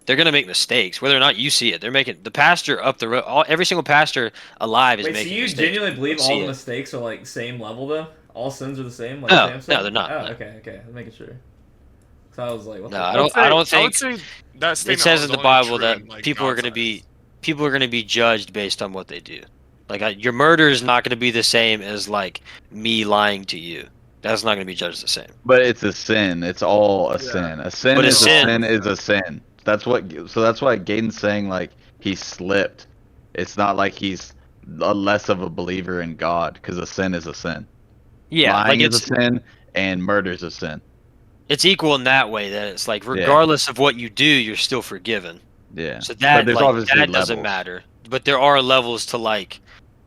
They're gonna make mistakes, whether or not you see it. They're making the pastor up the road. Every single pastor alive is making mistakes. So you genuinely believe all the mistakes are like same level though? All sins are the same? Like no, they're not. Oh, okay. I'm making sure. So I was like, what I don't think. It says in the Bible that like people are gonna be judged based on what they do. Like your murder is not gonna be the same as like me lying to you. That's not gonna be judged the same. But it's a sin. It's all a sin. A sin is a sin. That's why Gaden's saying like he slipped. It's not like he's less of a believer in God because a sin is a sin. Yeah, lying is a sin and murder is a sin. It's equal in that way that it's like regardless of what you do, you're still forgiven. Yeah. So that doesn't matter. But there are levels to like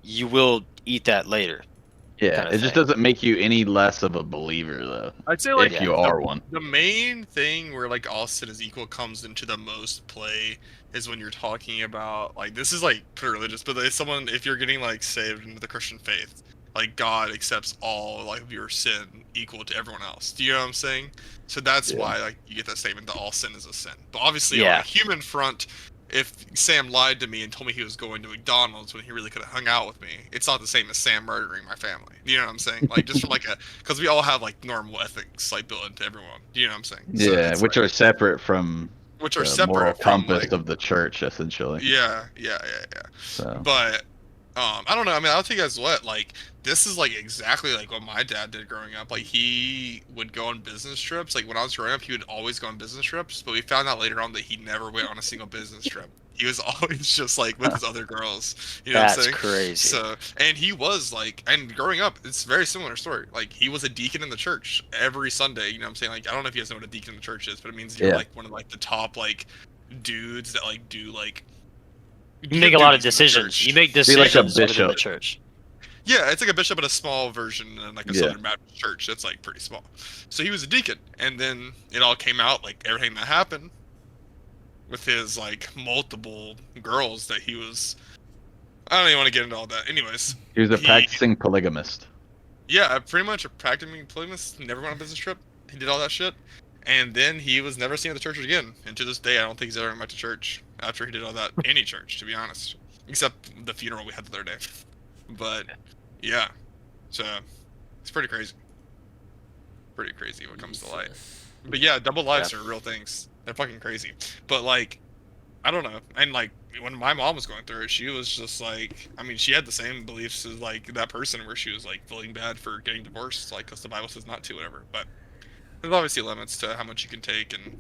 you will eat that later. Yeah, it just doesn't make you any less of a believer, though. I'd say like if you are one. The main thing where like all sin is equal comes into the most play is when you're talking about like this is like pretty religious, but if you're getting like saved into the Christian faith, like God accepts all like of your sin equal to everyone else. Do you know what I'm saying? So that's why like you get that statement that all sin is a sin. But obviously on a human front, if Sam lied to me and told me he was going to McDonald's when he really could have hung out with me, it's not the same as Sam murdering my family. You know what I'm saying? Like just from because we all have like normal ethics like built into everyone. You know what I'm saying? Yeah, which are separate from the moral compass of the church, essentially. Yeah. So. But I don't know. I mean, I'll tell you guys what. Like this is like exactly like what my dad did growing up. Like he would go on business trips. Like when I was growing up, he would always go on business trips. But we found out later on that he never went on a single business trip. He was always just like with his other girls. You know what I'm saying? That's crazy. So, and he was like, and growing up, it's a very similar story. Like he was a deacon in the church every Sunday. You know what I'm saying? Like I don't know if you guys know what a deacon in the church is, but it means you're like one of like the top like dudes that like do like. You make a lot of decisions. You make decisions like a bishop in the church. Yeah, it's like a bishop at a small version and like a Southern Baptist church. That's like pretty small. So he was a deacon, and then it all came out like everything that happened with his like multiple girls that he was. I don't even want to get into all that. Anyways, he was a practicing polygamist. Yeah, pretty much a practicing polygamist. Never went on a business trip. He did all that shit, and then he was never seen at the church again. And to this day, I don't think he's ever went to church after he did all that. Any church, to be honest, except the funeral we had the other day. But yeah, so it's pretty crazy. Pretty crazy what comes to light. But yeah, double lives are real things. They're fucking crazy. But like, I don't know. And like when my mom was going through it, she was just like, I mean, she had the same beliefs as like that person where she was like feeling bad for getting divorced, like because the Bible says not to, whatever. But there's obviously limits to how much you can take and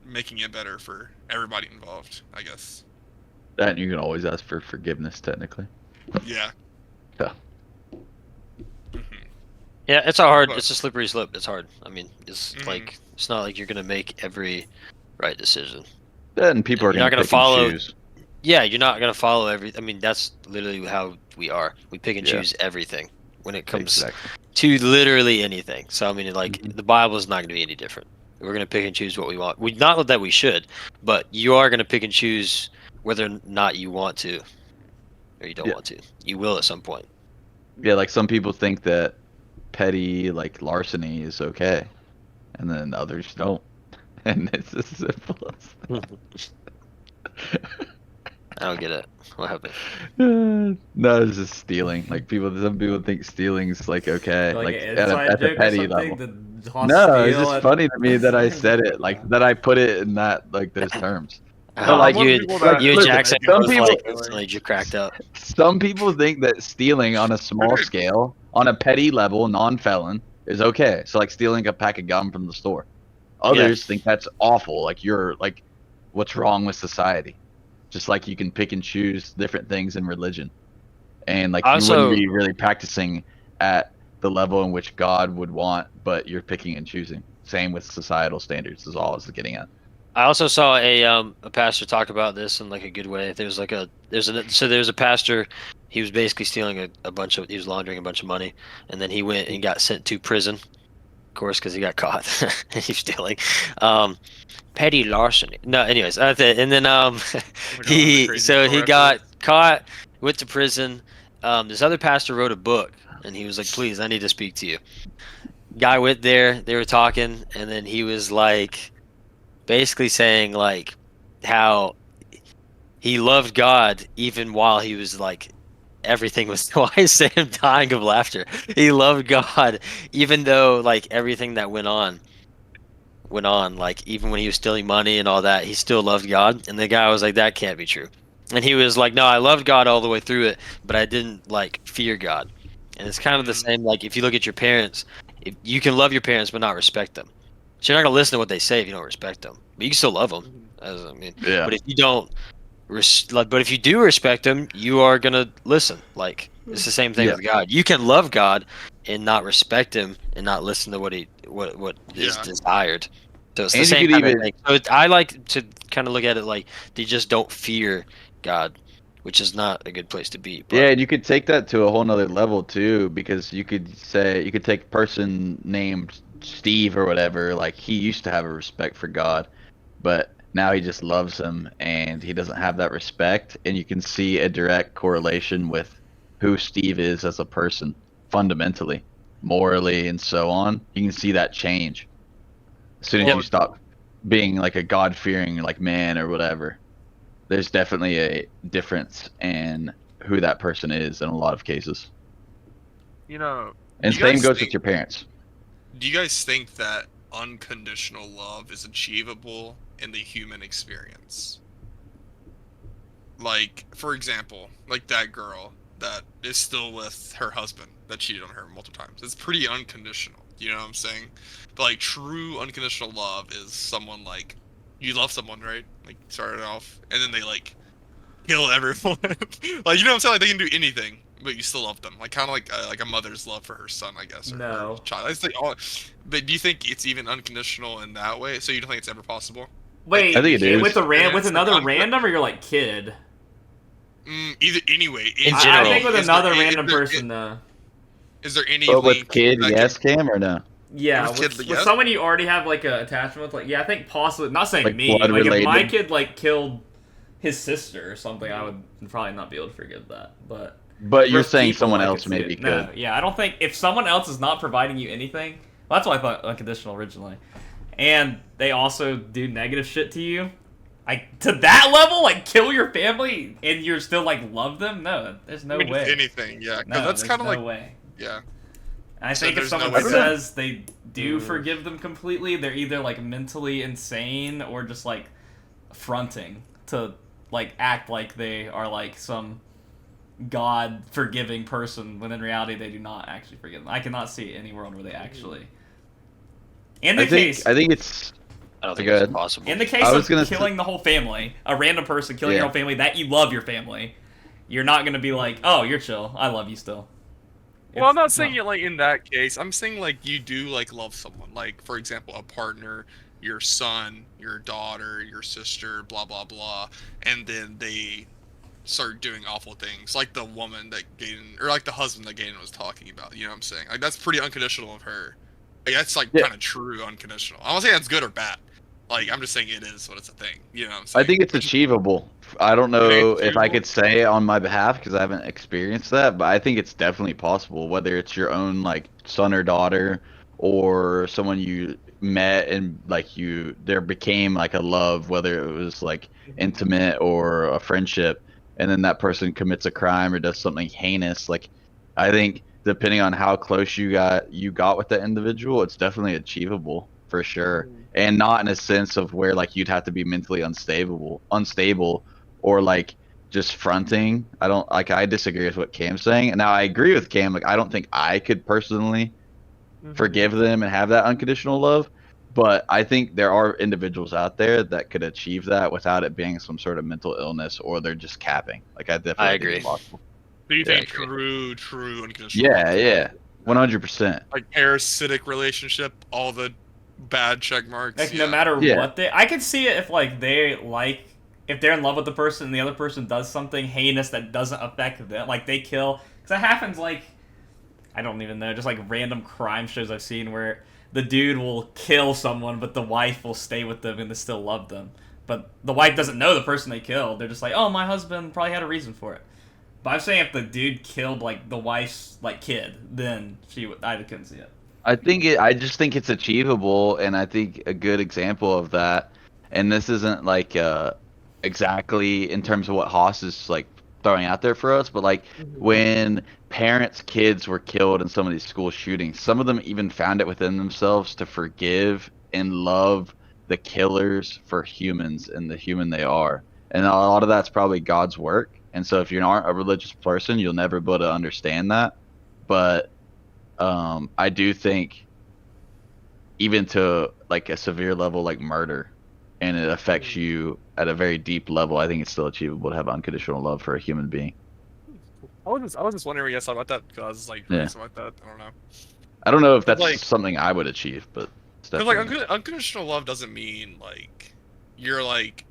making it better for everybody involved, I guess. And you can always ask for forgiveness, technically. Yeah. Yeah, it's a slippery slope. It's hard. I mean, it's like it's not like you're gonna make every right decision. And people are not gonna follow. Yeah, you're not gonna follow every. I mean, that's literally how we are. We pick and choose everything when it comes to literally anything. So I mean, like the Bible is not gonna be any different. We're gonna pick and choose what we want. Not that we should, but you are gonna pick and choose whether or not you want to, or you don't want to. You will at some point. Yeah, like some people think that petty like larceny is okay, and then others don't, and it's as simple as I don't get it. What happened? No, it's just stealing. Like some people think stealing's like okay, like at the petty level. No, it's just funny to me that I said it like that. I put it in that like those terms. Like you and Jackson you cracked up. Some people think that stealing on a small scale, on a petty level, non-felon, is okay. So like stealing a pack of gum from the store. Others think that's awful. Like you're like, what's wrong with society? Just like you can pick and choose different things in religion, and like you wouldn't be really practicing at the level in which God would want, but you're picking and choosing. Same with societal standards. Is all I was getting at. I also saw a pastor talk about this in like a good way. There's a pastor. He was basically stealing he was laundering a bunch of money, and then he went and got sent to prison, of course, because he got caught. He's stealing, petty larceny. No, anyways, and then he got caught, went to prison. This other pastor wrote a book, and he was like, "Please, I need to speak to you." Guy went there. They were talking, and then he was like, basically saying like how he loved God even while he was like everything was why I say him dying of laughter. He loved God even though like everything that went on like even when he was stealing money and all that, he still loved God. And the guy was like, that can't be true. And he was like, no, I loved God all the way through it, but I didn't like fear God. And it's kind of the same like if you look at your parents, you can love your parents but not respect them. So you're not gonna listen to what they say if you don't respect them. But you can still love them. But if you don't, but if you do respect them, you are gonna listen. Like it's the same thing with God. You can love God and not respect Him and not listen to what is desired. So it's the same kind of thing. So I like to kind of look at it like they just don't fear God which is not a good place to be. But... Yeah, and you could take that to a whole nother level too, because you could take a person named Steve or whatever, like he used to have a respect for God, but now he just loves him and he doesn't have that respect, and you can see a direct correlation with who Steve is as a person, fundamentally, morally, and so on. You can see that change as soon as you stop being like a God-fearing like man or whatever. There's definitely a difference in who that person is in a lot of cases. And same goes with your parents. Do you guys think that unconditional love is achievable in the human experience? Like, for example, like that girl that is still with her husband that cheated on her multiple times. It's pretty unconditional. You know what I'm saying? But like true unconditional love is someone like you love someone, right? Like started off and then they like kill everyone. Like you know what I'm saying? Like they can do anything, but you still love them. Like kind of like a mother's love for her son, I guess. Or no. her child. It's like but do you think it's even unconditional in that way? So you don't think it's ever possible? Wait, I think it is. With another random, or you're like kid? Either anyway. In general, I think with another random person, though. Is there any? But with kid, yes, Cam, or no? Yeah, with someone you already have like an attachment with, like I think possibly. Not saying like me. Like if my kid like killed his sister or something, I would probably not be able to forgive that. But you're saying someone else maybe could. No, yeah, I don't think if someone else is not providing you anything. Well, that's why I thought unconditional originally, and they also do negative shit to you. Like to that level, like kill your family and you're still like love them? No, there's no way. Anything, yeah. No, that's kind of no like way. Yeah. I think if someone says they do forgive them completely, they're either like mentally insane or just like fronting to like act like they are like some God forgiving person when in reality they do not actually forgive them. I cannot see any world where they actually. I think it's. I don't think it's possible. In the case of killing the whole family, a random person killing your whole family, that you love your family, you're not going to be like, oh, you're chill. I love you still. Well, I'm not saying it like in that case. I'm saying like you do like love someone. Like, for example, a partner, your son, your daughter, your sister, blah, blah, blah. And then they start doing awful things. Like the woman that Gaden, or like the husband that Gaden was talking about. You know what I'm saying? Like, that's pretty unconditional of her. Like, that's like kind of true unconditional. I don't say that's good or bad. Like, I'm just saying it is what it's a thing. You know what I'm saying? I think it's achievable. I don't know if I could say it on my behalf because I haven't experienced that, but I think it's definitely possible. Whether it's your own like son or daughter, or someone you met and like there became like a love, whether it was like intimate or a friendship, and then that person commits a crime or does something heinous. Like, I think depending on how close you got with that individual, it's definitely achievable for sure. And not in a sense of where like you'd have to be mentally unstable or like just fronting. I disagree with what Cam's saying. And now I agree with Cam. Like, I don't think I could personally forgive them and have that unconditional love, but I think there are individuals out there that could achieve that without it being some sort of mental illness, or they're just capping. Like, I definitely agree. think it's possible. So you think true unconditional love? Yeah, 100%. Like parasitic relationship, all the bad check marks. Like no matter what I could see it if like if they're in love with the person and the other person does something heinous that doesn't affect them, like they kill, because that happens like I don't even know, just like random crime shows I've seen where the dude will kill someone but the wife will stay with them and they still love them, but the wife doesn't know the person they killed. They're just like, oh, my husband probably had a reason for it. But I'm saying if the dude killed like the wife's like kid, then I couldn't see it. I just think it's achievable, and I think a good example of that, and this isn't like exactly in terms of what Haas is like throwing out there for us, but like when parents' kids were killed in some of these school shootings, some of them even found it within themselves to forgive and love the killers for humans and the human they are. And a lot of that's probably God's work. And so if you aren't a religious person, you'll never be able to understand that. But I do think even to like a severe level like murder, and it affects you at a very deep level, I think it's still achievable to have unconditional love for a human being. I was just wondering what you guys thought about that, because I was like curious about that. I don't know. I don't know if that's like something I would achieve, but because like unconditional love doesn't mean like you're like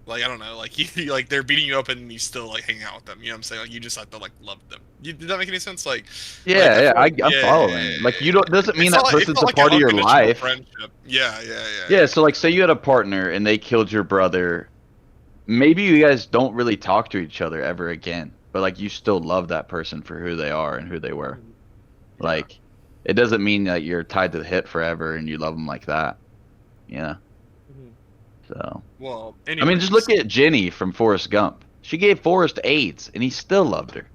Like, I don't know, like you like they're beating you up and you still like hang out with them. You know what I'm saying? Like you just have to like love them. Did that make any sense? Like, I'm following. Like you don't doesn't mean that person's a part of your life. Friendship. Yeah. Yeah. So like, say you had a partner and they killed your brother. Maybe you guys don't really talk to each other ever again, but like you still love that person for who they are and who they were. Yeah. Like, it doesn't mean that you're tied to the hip forever and you love them like that. Yeah. So. Well, anyways. I mean, just look at Jenny from Forrest Gump. She gave Forrest AIDS, and he still loved her.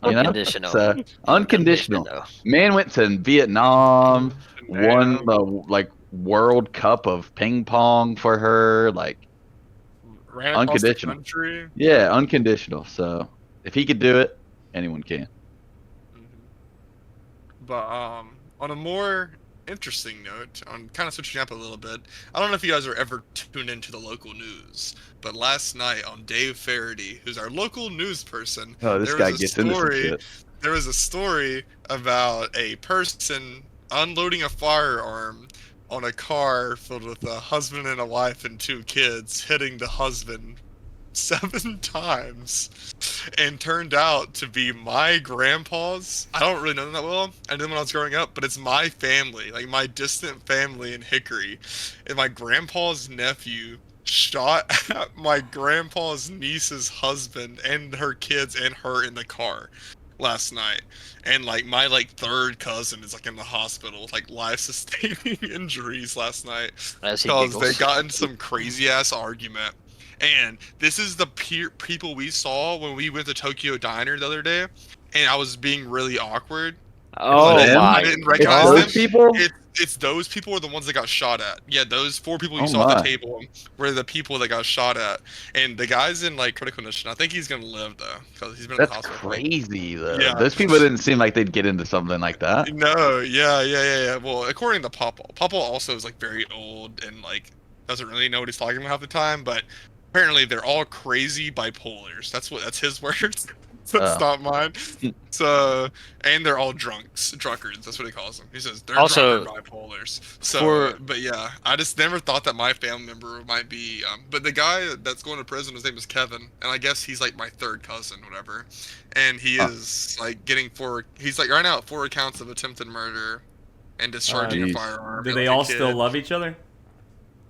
Unconditional. So, unconditional. Man went to Vietnam, won the like World Cup of ping pong for her, like. Ran unconditional. The country. Yeah, unconditional. So if he could do it, anyone can. But on a more interesting note, on kind of switching up a little bit, I don't know if you guys are ever tuned into the local news, but last night on Dave Faraday, who's our local news person, this guy gets into some shit. There was a story about a person unloading a firearm on a car filled with a husband and a wife and 2 kids, hitting the husband 7 times, and turned out to be my grandpa's. I don't really know them that well. I knew them when I was growing up, but it's my family, like my distant family in Hickory. And my grandpa's nephew shot at my grandpa's niece's husband and her kids and her in the car last night. And like my like 3rd cousin is like in the hospital with like life-sustaining injuries last night because they got in some crazy ass argument. And this is the people we saw when we went to Tokyo Diner the other day, and I was being really awkward. Oh my! I didn't recognize those them. People? It's those people are the ones that got shot at. Yeah, those 4 people you saw at the table were the people that got shot at. And the guy's in like critical condition. I think he's gonna live though, because he's been in the hospital. That's crazy though. Yeah. Those people didn't seem like they'd get into something like that. No, yeah. Well, according to Papa also is like very old and like doesn't really know what he's talking about half the time, but apparently they're all crazy bipolars. That's his words. That's not mine. So, and they're all drunkards. That's what he calls them. He says they're also bipolars. So, but yeah, I just never thought that my family member might be. But the guy that's going to prison, his name is Kevin, and I guess he's like my 3rd cousin, whatever. And he is like getting he's like right now at 4 accounts of attempted murder and discharging a firearm. Do they all still love each other?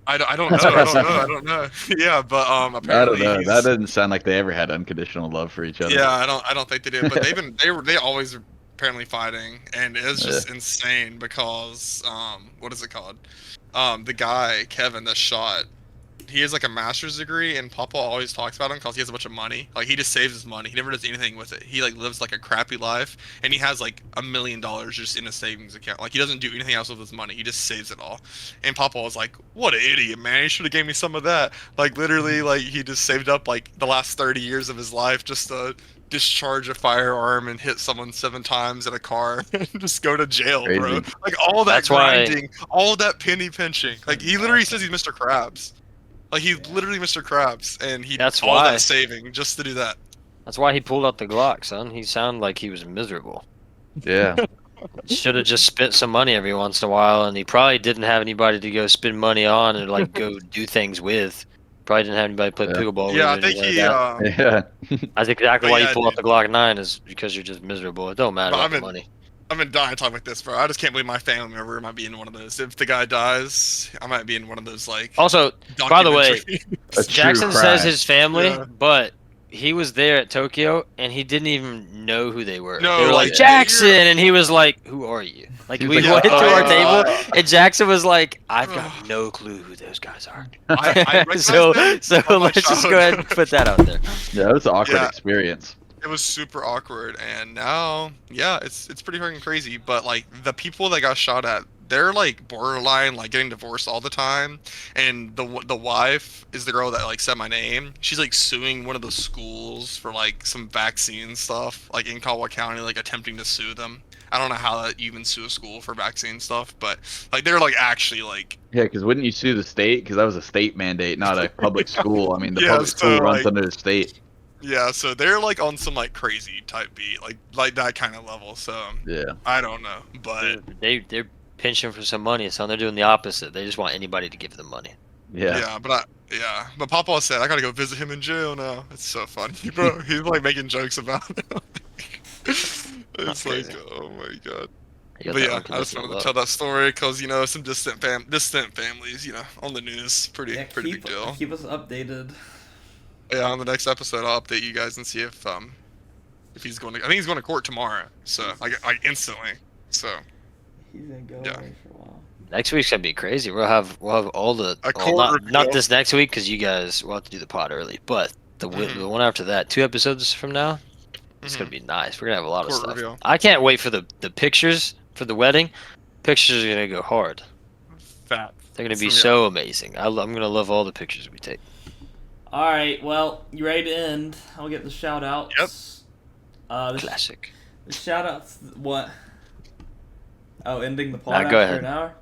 I don't know. Yeah, but apparently I don't know. That doesn't sound like they ever had unconditional love for each other. Yeah, I don't think they did. But they always apparently fighting, and it's just insane because what is it called? The guy Kevin that shot, he has like a master's degree, and Papa always talks about him because he has a bunch of money. Like he just saves his money. He never does anything with it. He like lives like a crappy life, and he has like $1 million just in a savings account. Like he doesn't do anything else with his money. He just saves it all. And Papa was like, "What an idiot, man! He should have gave me some of that." Like literally, like he just saved up like the last 30 years of his life just to discharge a firearm and hit someone 7 times in a car and just go to jail, bro. Like all that grinding, all that penny pinching. Like he literally says he's Mr. Krabs. Like he's literally Mr. Krabs, and that's all that saving just to do that. That's why he pulled out the Glock, son. He sounded like he was miserable. Yeah. Should have just spent some money every once in a while, and he probably didn't have anybody to go spend money on and like go do things with. Probably didn't have anybody play pickleball with. Yeah, I think he. That's exactly why you pull out the Glock 9 is because you're just miserable. It don't matter about the money. I've been dying to talk like this, bro. I just can't believe my family member might be in one of those. If the guy dies, I might be in one of those, like... Also, by the way, Jackson says his family, but he was there at Tokyo, and he didn't even know who they were. No, they were like, Jackson! And he was like, who are you? Like, we went to our table, and Jackson was like, I've got no clue who those guys are. So let's just go ahead and put that out there. Yeah, it was an awkward experience. It was super awkward, and now, yeah, it's pretty fucking crazy. But like the people that got shot at, they're like borderline like getting divorced all the time. And the wife is the girl that like said my name. She's like suing one of the schools for like some vaccine stuff, like in Caldwell County, like attempting to sue them. I don't know how that you even sue a school for vaccine stuff, but like they're like actually like. Yeah, because wouldn't you sue the state? Because that was a state mandate, not a public school. I mean, the public school runs under the state. Yeah, so they're like on some like crazy type beat, like that kind of level. So yeah, I don't know, but they're pinching for some money, so they're doing the opposite. They just want anybody to give them money. Yeah, yeah, but Yeah, but Papa said I gotta go visit him in jail now. It's so funny, bro. He's like making jokes about it. It's like, oh my god. But yeah, I just wanted to tell that story because some distant families, on the news, pretty big deal. Keep us updated. Yeah, on the next episode, I'll update you guys and see if he's going to. I think he's going to court tomorrow, so like instantly. So he's gonna go away for a while. Next week's gonna be crazy. We'll have all the not this next week because you guys will have to do the pod early, but the one after that, 2 episodes from now, it's gonna be nice. We're gonna have a lot of stuff. Reveal. I can't wait for the pictures for the wedding. Pictures are gonna go hard. Fat. They're gonna be so amazing. I'm gonna love all the pictures we take. All right, well, you ready to end? I'll get the shout outs. Yep. Classic. The shout outs. What? Oh, ending the pod after an hour.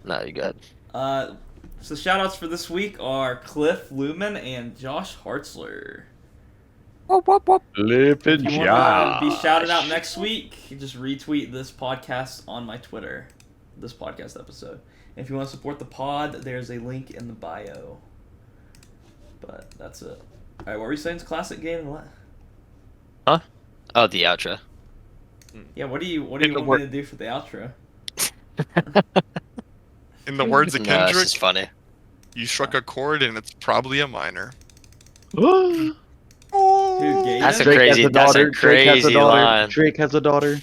No, you go ahead. So shout-outs for this week are Cliff Lumen and Josh Hartzler. Cliff and Josh. If you want to be shouted out next week, you just retweet this podcast on my Twitter, this podcast episode. And if you want to support the pod, there's a link in the bio. But that's it. All right, what were you saying? It's classic game and what? Huh? Oh, the outro. Yeah, what do you want me to do for the outro? In the words of Kendrick, it's funny. You struck a chord and it's probably a minor. Dude, that's a crazy line. Drake has a daughter.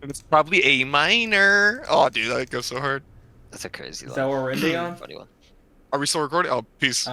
And it's probably a minor. Oh, dude, that goes so hard. That's a crazy line. Is that what we're ending on? Funny one. Are we still recording? Oh, peace.